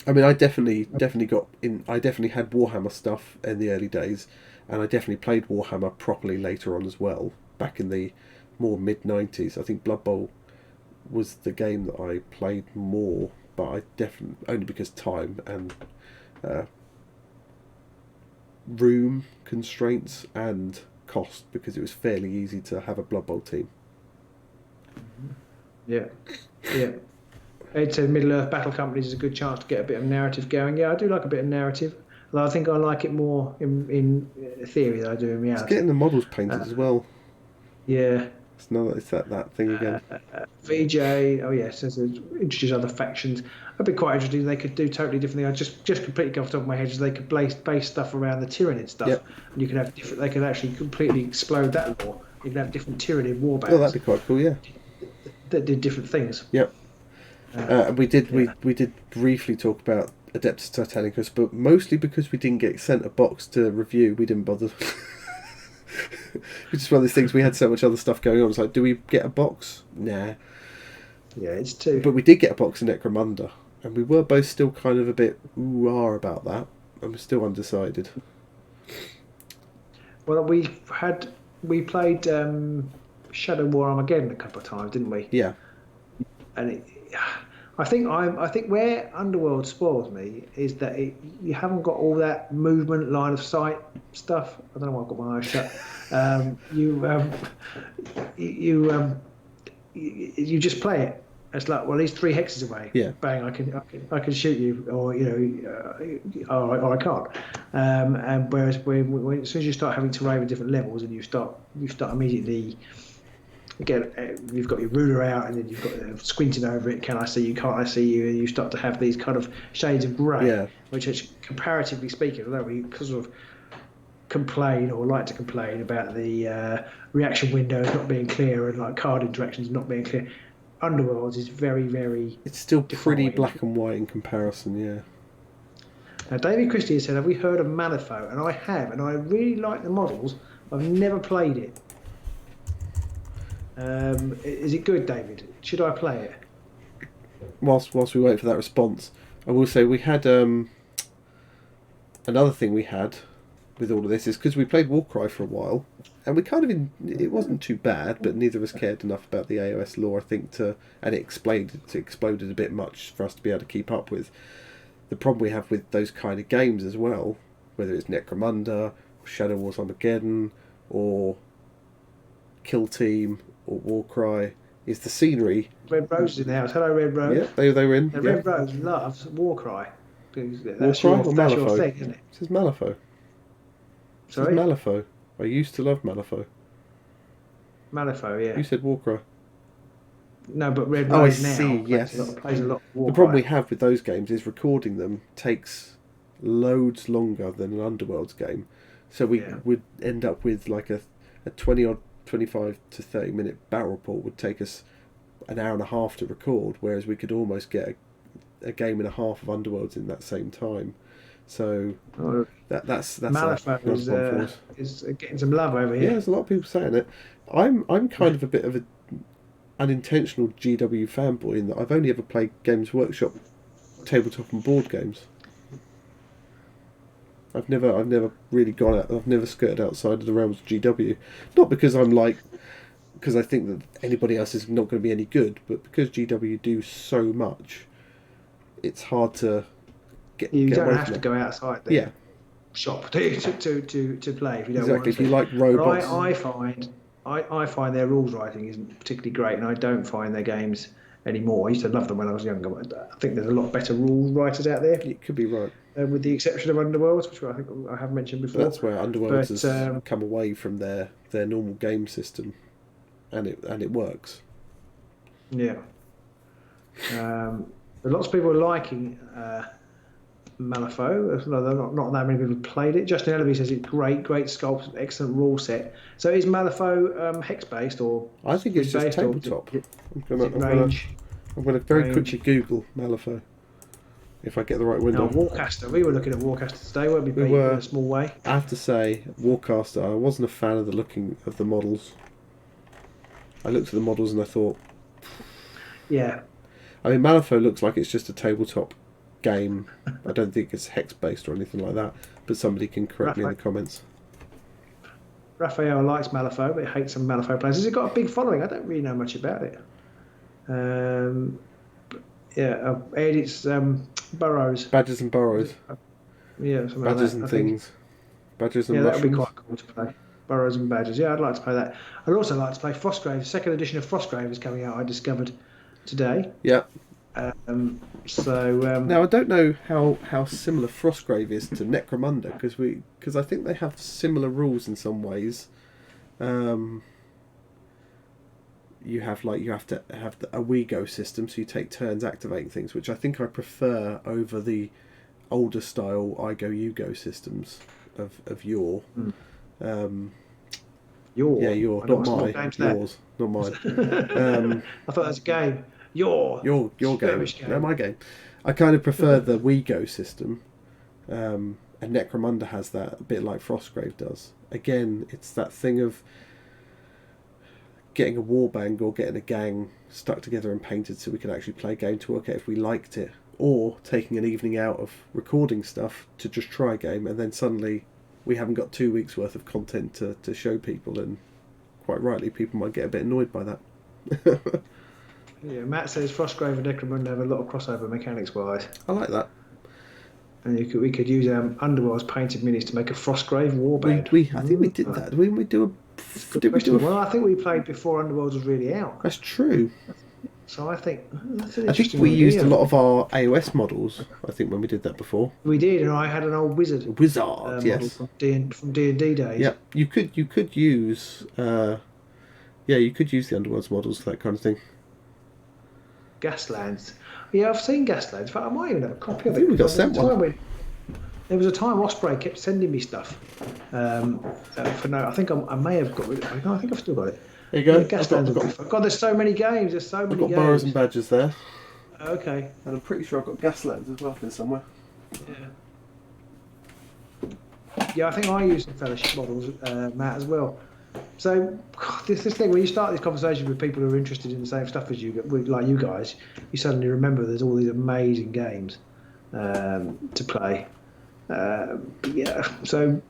I definitely got in. I definitely had Warhammer stuff in the early days, and I definitely played Warhammer properly later on as well. Back in the more mid-90s, I think Blood Bowl was the game that I played more, but I definitely only because time and room constraints and cost, because it was fairly easy to have a Blood Bowl team.
Yeah. Ed said Middle Earth Battle Companies is a good chance to get a bit of narrative going. Yeah, I do like a bit of narrative, although I think I like it more in theory than I do in reality.
It's getting the models painted as well.
Yeah.
It's that thing again.
VJ, says introduce other factions. I'd be quite interested. They could do totally different things. I just completely off the top of my head, they could base stuff around the Tyranid stuff.
Yep.
And you could have different. They could actually completely explode that lore. You could have different Tyranid warbands.
Oh, that'd be quite cool. Yeah.
That did different things.
Yep. We did briefly talk about Adeptus Titanicus, but mostly because we didn't get sent a box to review, we didn't bother. It's just one of those things. We had so much other stuff going on. It's like, do we get a box? Nah.
Yeah, it's too.
But we did get a box in Necromunda, and we were both still kind of a bit ooh-ah about that, and we're still undecided.
Well, we played Shadow War Armageddon a couple of times, didn't we?
Yeah.
And I think where Underworld spoils me is that you haven't got all that movement, line of sight stuff. I don't know why I've got my eyes shut. You just play it. It's like, well, he's 3 hexes away.
Yeah.
Bang! I can shoot you, or or I can't. And whereas when as soon as you start having terrain with different levels, and you start immediately. Again, you've got your ruler out, and then you've got squinting over it. Can I see you? Can't I see you? And you start to have these kind of shades of grey, which is comparatively speaking, although we sort of complain or like to complain about the reaction windows not being clear and like card interactions not being clear. Underworlds is very, very.
It's still pretty
defined.
black and white in comparison, yeah.
Now, David Christie said, "Have we heard of Malifaux?" And I have, and I really like the models. I've never played it. Is it good, David? Should I play it?
Whilst we wait for that response, I will say we had another thing we had with all of this is because we played Warcry for a while, and we kind of it wasn't too bad, but neither of us cared enough about the AOS lore, I think, and it exploded a bit much for us to be able to keep up with. The problem we have with those kind of games as well, whether it's Necromunda, or Shadow Wars Armageddon, or Kill Team, or Warcry, is the scenery.
Red Rose is in the house. Hello, Red Rose.
Yeah, they were in.
Now, Red Rose loves Warcry.
That's
your
Malifaux?
thing, isn't it?
It says Malifaux.
Sorry?
Malifaux. I used to love Malifaux.
Malifaux, yeah.
You said Warcry.
No, but Red
Oh, I
Rose now
see, yes.
plays a lot of Warcry.
The problem we have with those games is recording them takes loads longer than an Underworlds game. So we would end up with like a 20 or 25 to 30 minute battle report would take us an hour and a half to record, whereas we could almost get a game and a half of Underworlds in that same time. So that's
Malifaux is getting some love over here.
Yeah, there's a lot of people saying it. I'm kind of a bit of an unintentional GW fanboy in that I've only ever played Games Workshop tabletop and board games. I've never really gone out. I've never skirted outside of the realms of GW. Not because because I think that anybody else is not going to be any good, but because GW do so much, it's hard to get.
You
get
don't
away
have
from
to
it.
go outside the shop to play if you don't
Exactly.
want to.
If you like robots,
I find their rules writing isn't particularly great, and I don't find their games anymore. I used to love them when I was younger, but I think there's a lot better rule writers out there.
it could be right.
With the exception of Underworlds, which I think I have mentioned before.
That's where Underworlds has come away from their normal game system, and it works.
Yeah. Lots of people are liking Malifaux. Not that many people have played it. Justin Ellaby says it's great sculpts, excellent rule set. So is Malifaux hex based or?
I think it's just tabletop. I'm going to very quickly Google Malifaux. If I get the right window.
Warcaster. We were looking at Warcaster today, weren't we? In a small way.
I have to say, Warcaster, I wasn't a fan of the looking of the models. I looked at the models and I thought...
Yeah.
I mean, Malifaux looks like it's just a tabletop game. I don't think it's hex-based or anything like that, but somebody can correct me in the comments.
Raphael likes Malifaux, but he hates some Malifaux players. Has it got a big following? I don't really know much about it. Ed, it's Burrows.
Badgers and Burrows.
Yeah, something
Badgers
like that,
and things. Badgers and
that would be
mushrooms.
quite cool to play. Burrows and Badgers. Yeah, I'd like to play that. I'd also like to play Frostgrave. The second edition of Frostgrave is coming out, I discovered today.
Yeah.
Now,
I don't know how similar Frostgrave is to Necromunda, because I think they have similar rules in some ways. You have to have a we go system, so you take turns activating things, which I think I prefer over the older style I go you go systems of yore.
Your?
Yeah, your, not mine. Yours, not mine.
I thought that was a game. Your
game. No, my game. I kind of prefer the we go system, and Necromunda has that a bit like Frostgrave does. Again, it's that thing of getting a warband or getting a gang stuck together and painted so we can actually play a game to work out if we liked it, or taking an evening out of recording stuff to just try a game and then suddenly we haven't got 2 weeks worth of content to show people, and quite rightly, people might get a bit annoyed by that.
Yeah, Matt says Frostgrave and Necromunda have a lot of crossover mechanics wise.
I like that.
And we could use Underworlds painted minis to make a Frostgrave warband.
I think we did that. Didn't we do
Well, I think we played before Underworlds was really out.
That's true.
So I think
we used a lot of our AOS models. I think when we did that before,
we did, and I had an old wizard.
Yes,
from D&D days.
Yeah, you could use. You could use the Underworlds models for that kind of thing.
Gaslands. Yeah, I've seen Gaslands, but I might even have a copy of it.
I think we got sent one.
There was a time Osprey kept sending me stuff. I think I may have got rid of it. No, I think I've still got it.
There you go.
Yeah, God, there's so many games. I've got
Burrows and Badgers there.
Okay.
And I'm pretty sure I've got Gaslands as well here somewhere.
Yeah, I think I use some Fellowship models, Matt, as well. So, this thing, when you start this conversation with people who are interested in the same stuff as you, like you guys, you suddenly remember there's all these amazing games to play. So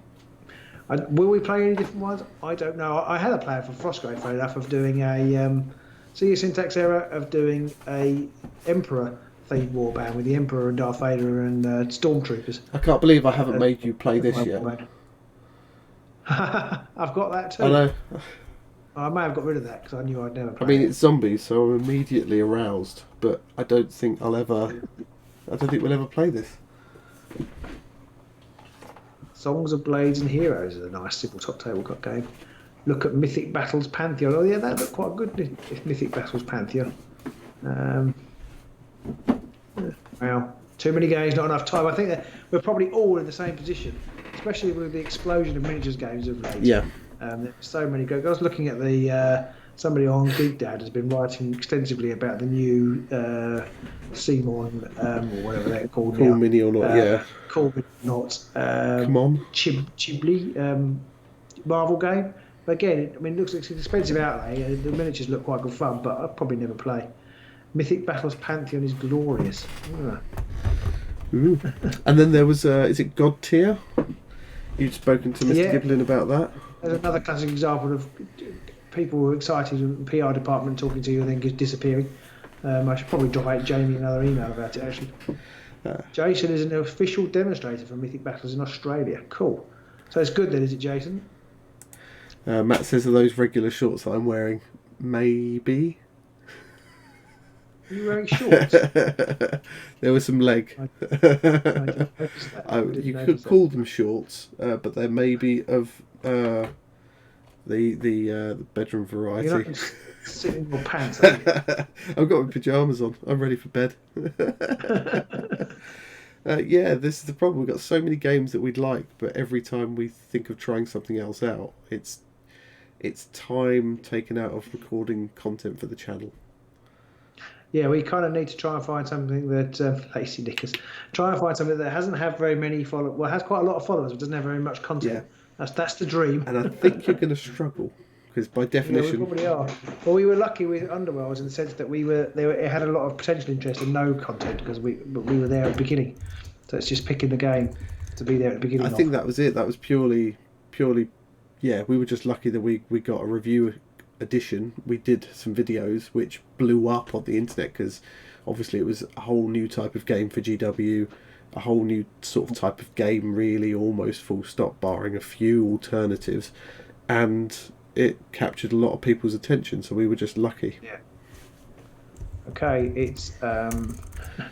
will we play any different ones? I don't know. I had a plan for Frostgrave, funny enough, of doing a see a syntax error of doing a Emperor themed warband with the Emperor and Darth Vader and Stormtroopers.
I can't believe I haven't made you play this yet.
I've got that too.
I know.
I may have got rid of that because I knew I'd never play.
I mean, it's zombies, so I'm immediately aroused. But I don't think we'll ever play this.
Songs of Blades and Heroes is a nice tabletop tabletop game. Look at Mythic Battles Pantheon. Oh yeah, that looked quite good. Mythic Battles Pantheon. Wow, too many games, not enough time. I think that we're probably all in the same position, especially with the explosion of miniatures games of late.
Yeah.
There's so many. I was looking at the somebody on Geek Dad has been writing extensively about the new Sigmar or whatever they're called.
Cool Mini or not? Yeah.
Cool Mini or not.
Come on.
Chibli Marvel game. But again, I mean, it looks like it's an expensive outlay. The miniatures look quite good fun, but I'll probably never play. Mythic Battles Pantheon is glorious.
Ooh. And then there was, is it God Tier? You'd spoken to Mr. Giblin about that.
There's another classic example of people who are excited and PR department talking to you and then just disappearing. I should probably drop Jamie another email about it, actually. Jason is an official demonstrator for Mythic Battles in Australia. Cool. So it's good then, is it, Jason?
Matt says, are those regular shorts that I'm wearing? Maybe.
Are you wearing shorts?
There was some leg. You could call them shorts, but they're maybe of the bedroom variety.
You're not sitting in your pants, are you?
I've got my pyjamas on. I'm ready for bed. This is the problem. We've got so many games that we'd like, but every time we think of trying something else out, it's time taken out of recording content for the channel.
Yeah, we kind of need to try and find something that lazy knickers. Try and find something that hasn't had very many followers. Well, has quite a lot of followers, but doesn't have very much content. Yeah. That's the dream.
And I think you're going to struggle because by definition,
we probably are. Well, we were lucky with Underworlds in the sense that it had a lot of potential interest and no content because we were there at the beginning. So it's just picking the game to be there at the beginning.
I think that was it. That was purely. Yeah, we were just lucky that we got a review edition. We did some videos which blew up on the internet because obviously it was a whole new type of game for GW, a whole new sort of type of game, really, almost full stop, barring a few alternatives, and it captured a lot of people's attention, so we were just lucky.
Yeah. Okay, it's
oh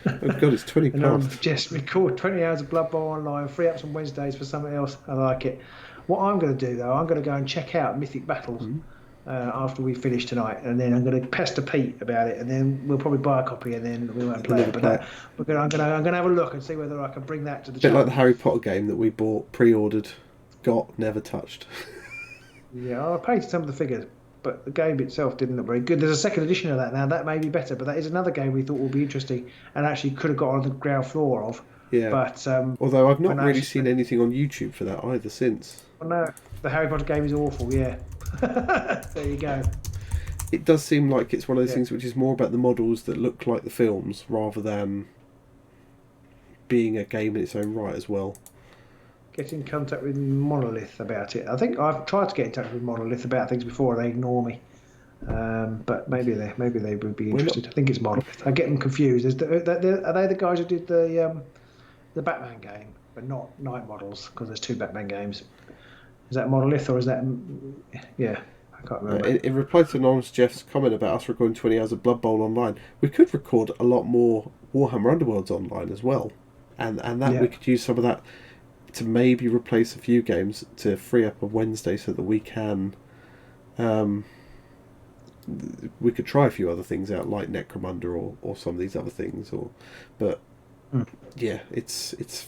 god, it's 20 past.
Just record 20 hours of Blood Bowl online, free ups on Wednesdays for something else. I like it. What I'm going to do though, I'm going to go and check out Mythic Battles after we finish tonight, and then I'm going to pester Pete about it, and then we'll probably buy a copy, and then we won't play it. But I'm going to have a look and see whether I can bring that to the channel.
A bit like the Harry Potter game that we bought, pre-ordered, got, never touched.
Yeah, I paid some of the figures, but the game itself didn't look very good. There's a second edition of that now. That may be better, but that is another game we thought would be interesting and actually could have got on the ground floor of.
Yeah.
But
although I've not really seen anything on YouTube for that either since.
Well, no, the Harry Potter game is awful. Yeah. There you go.
It does seem like it's one of those things which is more about the models that look like the films rather than being a game in its own right as well.
get in contact with Monolith about it. I think I've tried to get in touch with Monolith about things before, and they ignore me. But maybe they would be interested. I think it's Monolith. I get them confused. Are they the guys who did the Batman game, but not Night Models? Because there's 2 Batman games. Is that Monolith or is that? Yeah, I can't remember.
In reply to Anonymous Jeff's comment about us recording 20 hours of Blood Bowl online, we could record a lot more Warhammer Underworlds online as well, and that we could use some of that to maybe replace a few games to free up a Wednesday so that we can. We could try a few other things out, like Necromunda or some of these other things, yeah, it's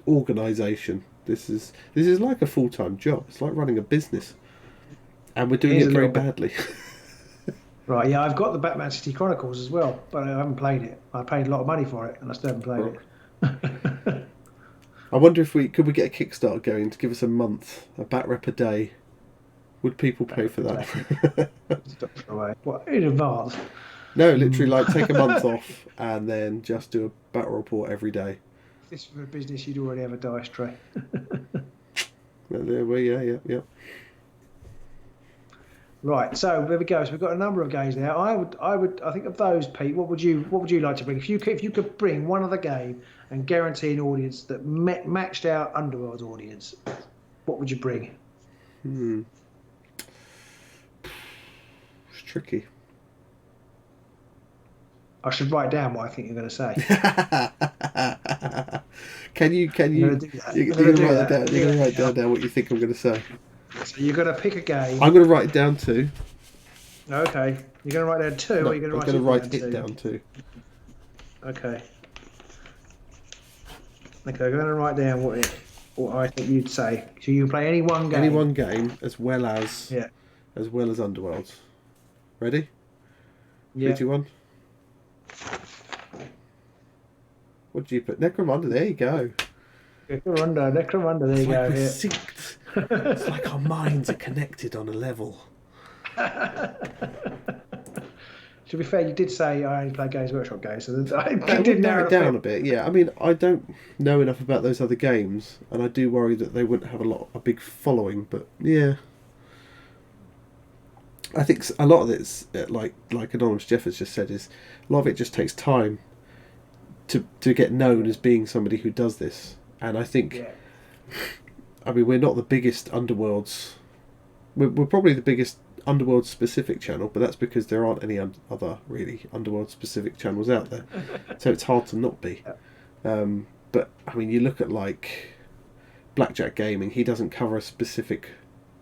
organisation. This is like a full-time job. It's like running a business, and we're doing it very badly.
Right, yeah, I've got the Batman City Chronicles as well, but I haven't played it. I paid a lot of money for it, and I still haven't played it.
I wonder if could we get a Kickstarter going to give us a month, a bat rep a day. Would people pay for that?
What, in advance?
No, literally, like take a month off and then just do a battle report every day.
If this were a business, you'd already have a dice tray.
Yeah.
Right, so there we go. So we've got a number of games now. I think of those, Pete. What would you like to bring? If you could bring one other game and guarantee an audience that matched our Underworld's audience, what would you bring?
It's tricky.
I should write down what I think you're going to say.
Can you? You're going to write down what you think I'm going to say.
So you're going to pick a game.
I'm going to write it down too.
Okay. You're going to write down 2, or you're going to write
it down too.
Okay. I'm going to write down what I think you'd say. So you play any one game.
Any one game, as well as Underworlds. Ready?
Yeah.
3, 2, 1. What did you put? Necromunda. There you go.
Necromunda. There you go.
We're synced. It's like our minds are connected on a level.
To be fair, you did say I only play Games Workshop games, so I
did narrow it down a bit. Yeah, I mean, I don't know enough about those other games, and I do worry that they wouldn't have a big following. But yeah, I think a lot of it's like Anonymous Jeff has just said, is a lot of it just takes time to get known as being somebody who does this, and I think. Yeah. I mean, we're not the biggest Underworlds. We're probably the biggest Underworld specific channel, but that's because there aren't any other really Underworld specific channels out there, so it's hard to not be. But I mean, you look at like Blackjack Gaming. He doesn't cover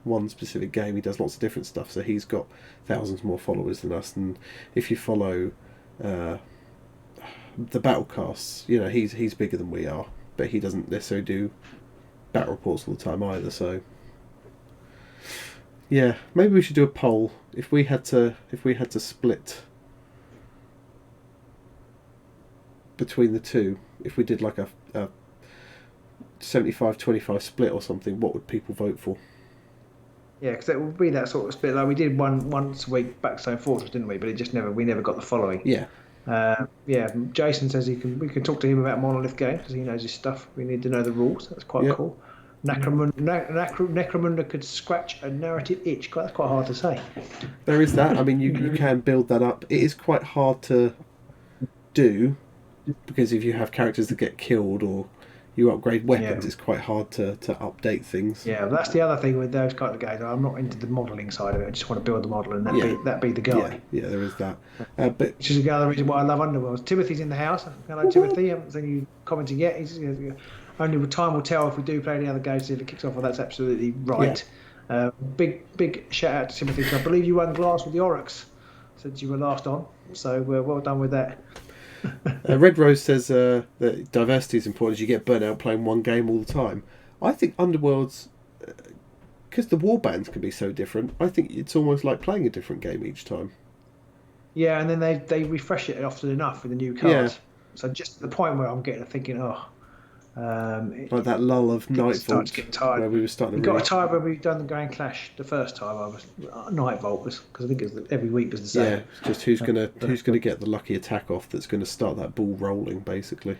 one specific game. He does lots of different stuff, so he's got thousands more followers than us. And if you follow the Battlecasts, he's bigger than we are, but he doesn't necessarily do battle reports all the time either. So yeah, maybe we should do a poll. If we had to split between the two, if we did like a 75-25 split or something, what would people vote for?
Yeah, because it would be that sort of split. Like we did once a week Backstone Fortress, didn't we? But we never got the following.
Yeah.
Jason says we can talk to him about Monolith games because he knows his stuff. We need to know the rules. That's quite cool. Necromunda could scratch a narrative itch. That's quite hard to say.
There is that. I mean, you can build that up. It is quite hard to do because if you have characters that get killed or you upgrade weapons, it's quite hard to update things.
Yeah, that's the other thing with those kind of games. I'm not into the modelling side of it. I just want to build the model and that be the guy.
Yeah, there is that.
Which is the other reason why I love Underworlds. Timothy's in the house. Hello, Timothy. I haven't seen you commenting yet. Only time will tell if we do play any other games, if it kicks off. Well, that's absolutely right. Yeah. Big shout out to Timothy, because I believe you won glass with the Oryx since you were last on. So well done with that.
Red Rose says that diversity is important as you get burnt out playing one game all the time. I think Underworlds, because the warbands can be so different, I think it's almost like playing a different game each time.
Yeah, and then they refresh it often enough with the new cards. Yeah. So just at the point where I'm getting thinking,
like that lull of Nightfall where we were starting to
got a time when we've done the Grand Clash the first time. I was Nightvolt because I think it was every week was the same.
Yeah, just who's gonna get the lucky attack off that's going to start that ball rolling, basically.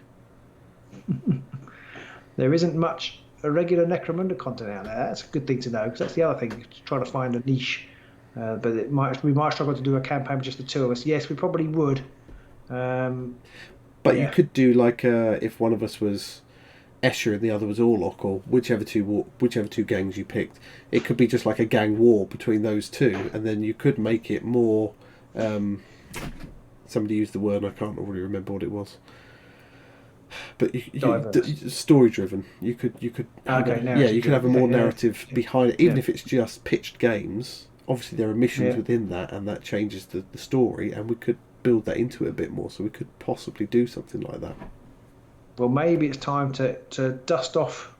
There isn't much a regular Necromunda content out there. That's a good thing to know, because that's the other thing, trying to find a niche. But we might struggle to do a campaign with just the two of us. Yes, we probably would.
But you could do like if one of us was Escher and the other was Orlok, or whichever two gangs you picked. It could be just like a gang war between those two, and then you could make it more. Somebody used the word, I can't really remember what it was. But story driven. You could you could have a more narrative behind it, even if it's just pitched games. Obviously, there are missions within that, and that changes the story, and we could build that into it a bit more. So we could possibly do something like that.
Well, maybe it's time to dust off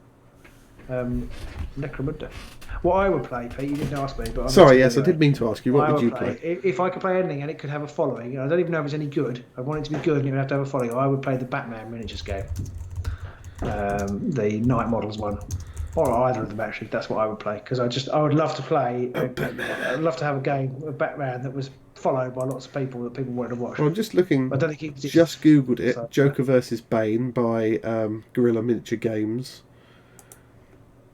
Necromunda. What I would play, Pete, you didn't ask me, but
sorry, yes, anyway. I did mean to ask you. What would you play?
If I could play anything and it could have a following, I don't even know if it's any good. I want it to be good and it would have to have a following. I would play the Batman miniatures game, the Night Models one, or either of them actually. That's what I would play, because I would love to play. I'd love to have a game of Batman that was followed by lots of people that people wanted to watch.
Well, I'm just looking. I don't think just googled it. So, Joker versus Bane by Guerrilla Miniature Games.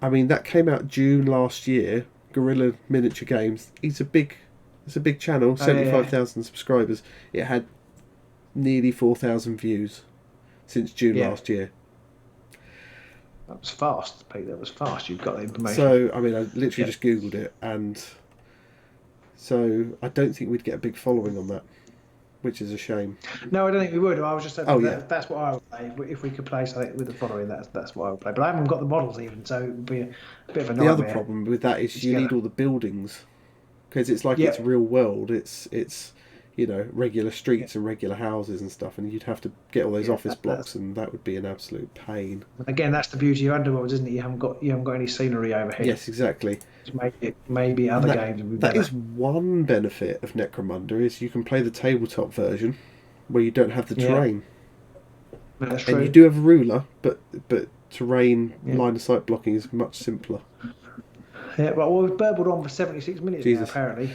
I mean, that came out June last year. Guerrilla Miniature Games. It's a big channel. 75,000 subscribers. It had nearly 4,000 views since June last year.
That was fast, Pete. That was fast. You've got the information.
So, I mean, I literally just googled it, and so I don't think we'd get a big following on that, which is a shame.
No, I don't think we would. I was just saying that's what I would play. If we could play something with the following, that's what I would play. But I haven't got the models even, so it would be a bit of a nightmare.
The other problem with that is you need all the buildings, because it's like it's real world. It's regular streets and regular houses and stuff, and you'd have to get all those office blocks, and that would be an absolute pain.
Again, that's the beauty of Underworlds, isn't it? You haven't got any scenery overhead.
Yes, exactly.
Maybe other games would be better.
That is one benefit of Necromunda, is you can play the tabletop version where you don't have the terrain.
That's true.
And you do have a ruler, but terrain line of sight blocking is much simpler.
Yeah, well, we've burbled on for 76 minutes now, apparently.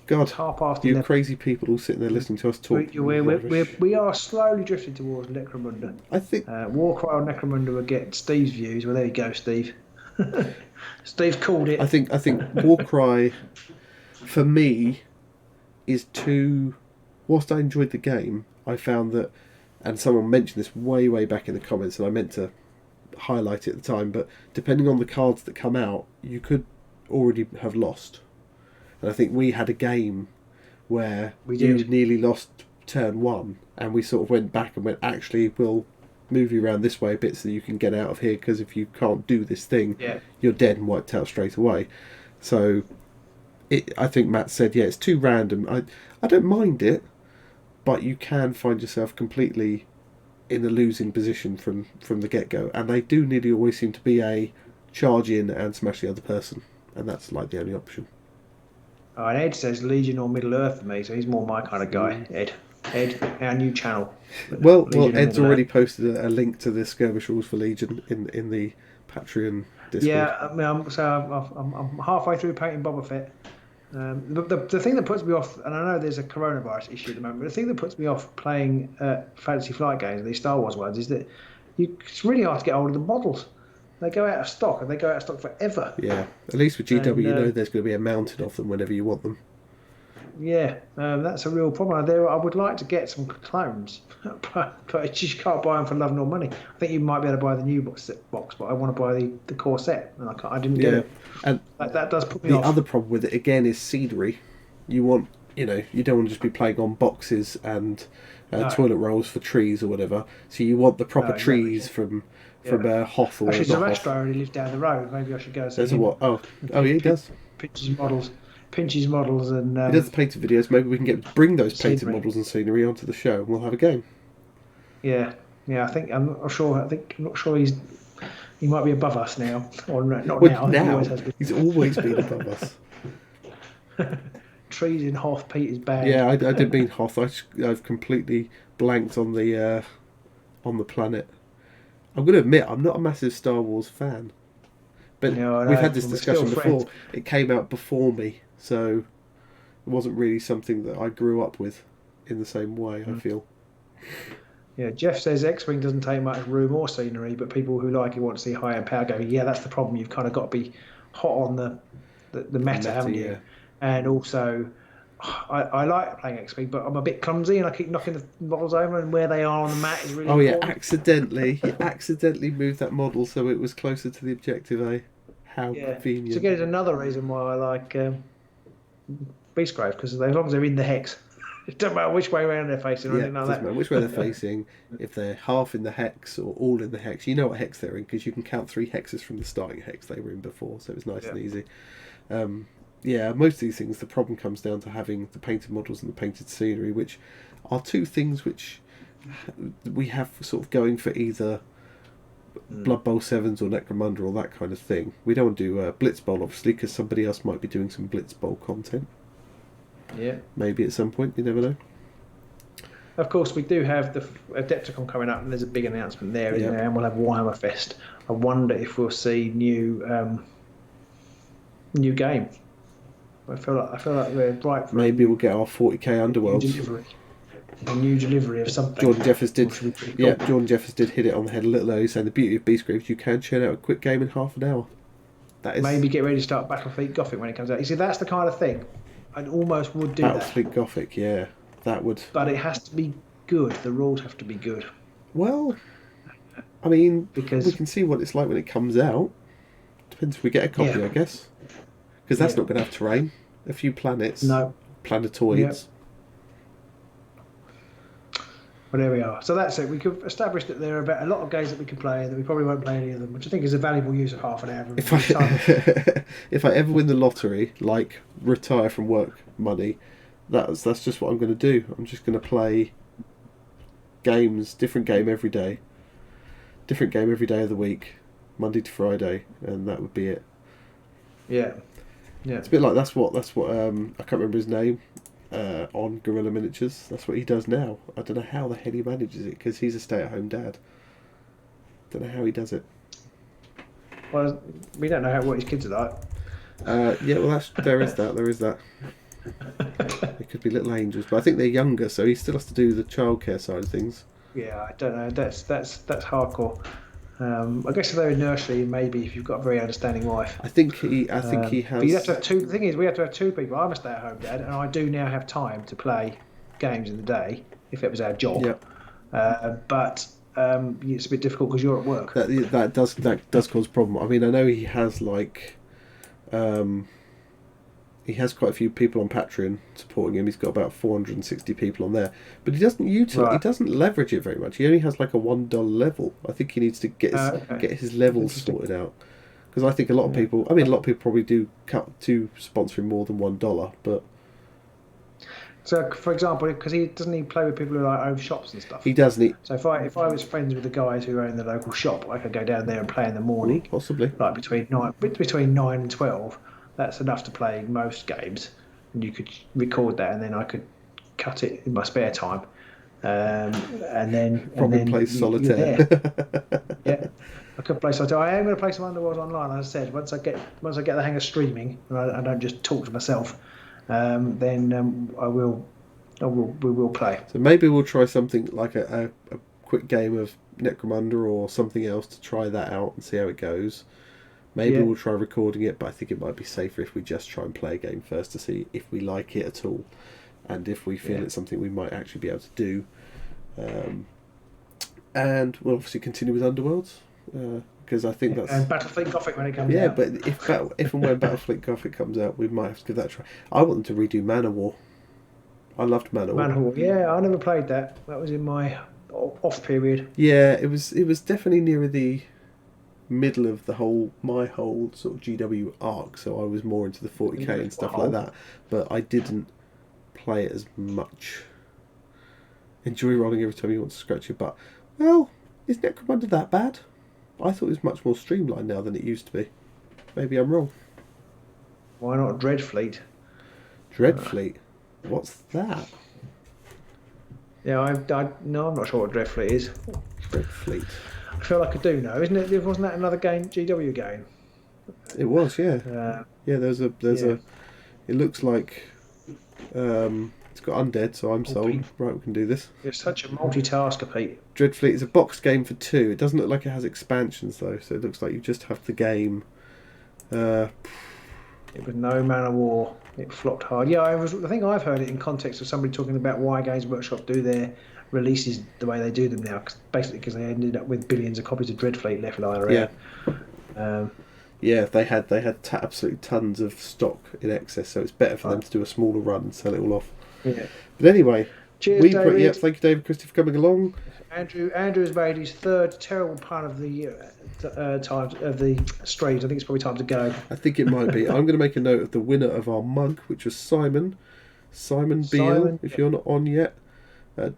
God,
it's 11:30.
You crazy people all sitting there listening to us talk.
We are slowly drifting towards Necromunda.
I think
Warcry on Necromunda will get Steve's views. Well, there you go, Steve. Steve's called it.
I think Warcry, for me, is too. Whilst I enjoyed the game, I found that, and someone mentioned this way back in the comments, and I meant to highlight it at the time, but depending on the cards that come out, you could already have lost. And I think we had a game where you nearly lost turn one, and we sort of went back and went, actually, we'll move you around this way a bit so that you can get out of here, because if you can't do this thing, you're dead and wiped out straight away. So I think Matt said, it's too random. I don't mind it, but you can find yourself completely in a losing position from the get-go, and they do nearly always seem to be a charge in and smash the other person, and that's like the only option.
Oh, and Ed says Legion or Middle Earth for me, so he's more my kind of guy. Ed, our new channel.
Well, Ed's already posted a link to the skirmish rules for Legion in the Patreon Discord.
Yeah, I mean, I'm halfway through painting Boba Fett. The thing that puts me off, and I know there's a coronavirus issue at the moment, but the thing that puts me off playing Fantasy Flight games, these Star Wars ones, is that it's really hard to get hold of the models. They go out of stock, and they go out of stock forever.
Yeah, at least with GW, you know there's going to be a mountain of them whenever you want them.
Yeah, that's a real problem. I would like to get some clones, but you just can't buy them for love nor money. I think you might be able to buy the new box, but I want to buy the core set, and I didn't get it. And that does put me off.
The other problem with it, again, is scenery. You want, you don't want to just be playing on boxes and toilet rolls for trees or whatever. So you want the proper trees from Hoth or
actually, Zavastro already lives down the road. Maybe I should go and see him.
What? Oh, yeah, he does.
Pinches models and
he does the painted videos. Maybe we can bring those painted models and scenery onto the show, and we'll have a game.
Yeah. I think I'm not sure. He might be above us now, or not now.
He's always been above us.
Trees in Hoth, Pete is bad.
Yeah, I didn't mean Hoth. I've completely blanked on the planet. I'm going to admit, I'm not a massive Star Wars fan. But we've had this discussion before. It came out before me, so it wasn't really something that I grew up with in the same way, I feel.
Yeah, Jeff says X-Wing doesn't take much room or scenery, but people who like it want to see high-end power go, yeah, that's the problem. You've kind of got to be hot on the meta, haven't you?
Yeah.
And also, I like playing X-Wing, but I'm a bit clumsy and I keep knocking the models over, and where they are on the mat is really important.
You accidentally moved that model so it was closer to the objective, eh? How convenient.
So again, it's another reason why I like Beastgrave, because as long as they're in the hex, it doesn't matter which way around they're facing or anything like
doesn't
that.
matter which way they're facing. If they're half in the hex or all in the hex, you know what hex they're in because you can count 3 hexes from the starting hex they were in before, so it was nice and easy. Most of these things, the problem comes down to having the painted models and the painted scenery, which are two things which we have sort of going for either Blood Bowl 7s or Necromunda or that kind of thing. We don't want to do Blitz Bowl, obviously, because somebody else might be doing some Blitz Bowl content.
Yeah.
Maybe at some point, you never know.
Of course, we do have the Adepticon coming up, and there's a big announcement there, isn't there? And we'll have Warhammer Fest. I wonder if we'll see new game. I feel like we're right.
Maybe we'll get our 40k Underworlds.
A new delivery of something.
Jordan Jeffers did. Jordan Jeffers did hit it on the head a little early, saying the beauty of Beastgrave is you can churn out a quick game in half an hour. That is
maybe get ready to start Battlefleet Gothic when it comes out. You see, that's the kind of thing I almost would do.
Battlefleet Gothic, yeah, that would.
But it has to be good. The rules have to be good.
Well, I mean,
because
we can see what it's like when it comes out. Depends if we get a copy, I guess. Because that's not going to have terrain. A few planets.
No.
Planetoids.
Yep. Well, there we are. So that's it. We could establish that there are a lot of games that we can play and that we probably won't play any of them, which I think is a valuable use of half an hour.
If I ever win the lottery, like retire from work money, that's just what I'm going to do. I'm just going to play games, different game every day of the week, Monday to Friday, and that would be it.
Yeah.
It's a bit like that's what I can't remember his name. On Guerrilla Miniatures, that's what he does now. I don't know how the hell he manages it because he's a stay-at-home dad. Don't know how he does it.
Well, we don't know what his kids are like.
There is that. They could be little angels, but I think they're younger, so he still has to do the childcare side of things.
Yeah, I don't know. That's hardcore. I guess if they're in nursery, maybe if you've got a very understanding wife.
I think he has.
But you have to have two. The thing is, we have to have two people. I'm a stay-at-home dad, and I do now have time to play games in the day if it was our job.
Yep.
But it's a bit difficult because you're at work.
That does cause a problem. I mean, I know he has he has quite a few people on Patreon supporting him. He's got about 460 people on there, but he doesn't he doesn't leverage it very much. He only has like a $1 level. I think he needs to get his levels sorted out, because I think a lot of people probably do cut to sponsoring more than $1, but.
So, for example, because he doesn't play with people who own shops and stuff.
He doesn't.
So if I was friends with the guys who own the local shop, I could go down there and play in the morning.
Possibly.
Like between 9 and 12. That's enough to play most games, and you could record that, and then I could cut it in my spare time, and then
play solitaire.
Yeah, I could play solitaire. I am going to play some Underworlds online. As I said, once I get the hang of streaming, and I don't just talk to myself, then we will play.
So maybe we'll try something like a quick game of Necromunda or something else to try that out and see how it goes. Maybe we'll try recording it, but I think it might be safer if we just try and play a game first to see if we like it at all, and if we feel it's something we might actually be able to do. And we'll obviously continue with Underworlds, because I think that's...
And Battlefleet Gothic when it comes out.
Yeah, but if and when Battlefleet Gothic comes out, we might have to give that a try. I want them to redo Manor War. I loved Manor War.
Manor War, yeah, I never played that. That was in my off period.
Yeah, it was definitely nearer the middle of my whole sort of GW arc, so I was more into the 40k and stuff like that, but I didn't play it as much. Enjoy rolling every time you want to scratch your butt. Well, is Necromunda that bad? I thought it was much more streamlined now than it used to be. Maybe I'm wrong.
Why not Dreadfleet?
Dreadfleet? What's that?
Yeah, I'm not sure what Dreadfleet is.
Dreadfleet.
I feel like I do know, isn't it? Wasn't that another GW game?
It was, yeah. There's a. It looks like It's got undead, so I'm sold.
Pete.
Right, we can do this.
You're such a multitasker, Pete.
Dreadfleet is a boxed game for 2. It doesn't look like it has expansions though, so it looks like you just have the game.
It was no Man of War. It flopped hard. Yeah, I think I've heard it in context of somebody talking about why Games Workshop do their releases the way they do them now, basically because they ended up with billions of copies of Dreadfleet left lying around.
Yeah, they had absolutely tons of stock in excess, so it's better for them to do a smaller run and sell it all off.
Yeah.
But anyway,
cheers, David.
Thank you, David Christie, for coming along.
Andrew has made his third terrible pun of the time of the streams. I think it's probably time to go.
I think it might be. I'm going to make a note of the winner of our mug, which was Simon Beale. If you're not on yet,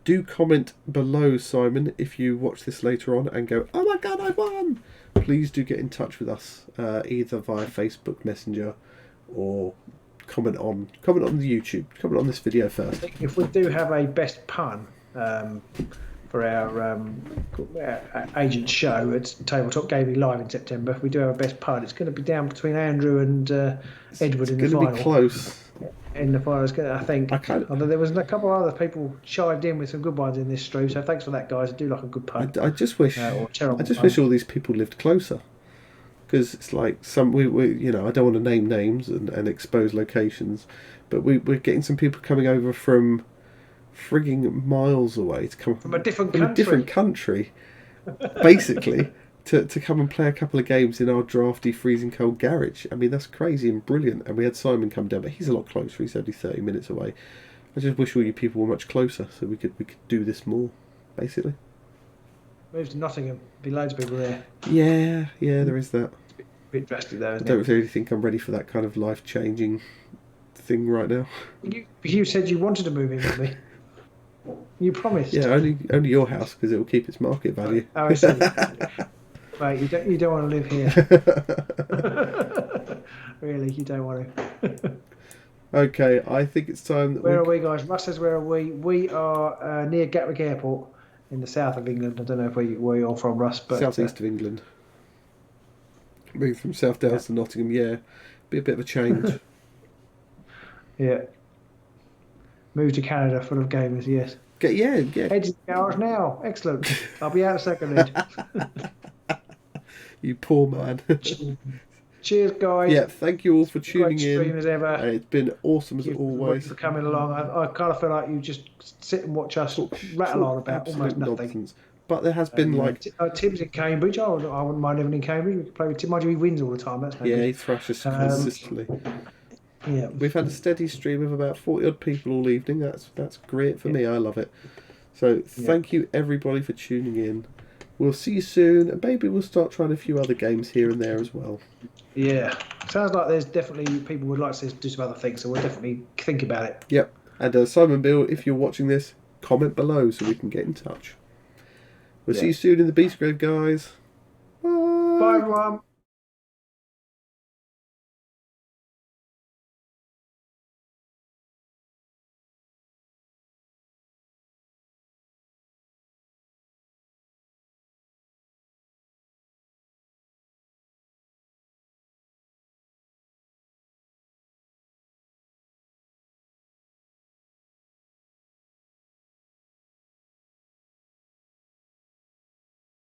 do comment below, Simon, if you watch this later on and go, "Oh my God, I won!" Please do get in touch with us either via Facebook Messenger or comment on the YouTube. Comment on this video first.
If we do have a best pun for our agent show at Tabletop Gaming Live in September, if we do have a best pun, it's going to be down between Andrew and Edward in the final.
It's going to be close.
In the final, I think. Although there was a couple of other people chived in with some good ones in this stream, so thanks for that, guys. I do like a good pun.
I just wish all these people lived closer, because it's like we I don't want to name names and expose locations, but we're getting some people coming over from frigging miles away to come
from a different
country, basically. To come and play a couple of games in our drafty, freezing cold garage. I mean, that's crazy and brilliant. And we had Simon come down, but he's a lot closer. He's only 30 minutes away. I just wish all you people were much closer so we could do this more, basically.
Move to Nottingham. Be loads of people there.
Yeah, there is that.
It's a bit drastic though, isn't
it? I don't really think I'm ready for that kind of life-changing thing right now.
You said you wanted to move in with me. You promised.
Yeah, only your house, because it will keep its market value.
Oh, I see. Right, you don't want to live here. Really, you don't want to.
Okay, I think it's time that
Where are we, guys? Russ says, where are we? We are near Gatwick Airport in the south of England. I don't know where you're from, Russ, but
southeast of England. Moving from South Downs to Nottingham, be a bit of a change.
Yeah. Move to Canada, full of gamers. Yes.
Head
to the garage now. Excellent. I'll be out a second. Ed.
You poor man.
Cheers, guys.
Yeah, thank you all for tuning in.
Stream as ever.
It's been awesome as always.
For coming along. I kind of feel like you just sit and watch us rattle on about almost nothing.
Nonsense. But there has been
Tim's in Cambridge. I wouldn't mind living in Cambridge. We could play with Tim. Mind you, he wins all the time. That's
yeah, he thrashes consistently.
Yeah,
we've had a steady stream of about 40 odd people all evening. That's great for me. I love it. So thank you everybody for tuning in. We'll see you soon, and maybe we'll start trying a few other games here and there as well.
Yeah, sounds like there's definitely people would like to do some other things, so we'll definitely think about it.
Yep. And Simon Bill, if you're watching this, comment below so we can get in touch. We'll see you soon in the Beastgrave, guys. Bye.
Bye, everyone.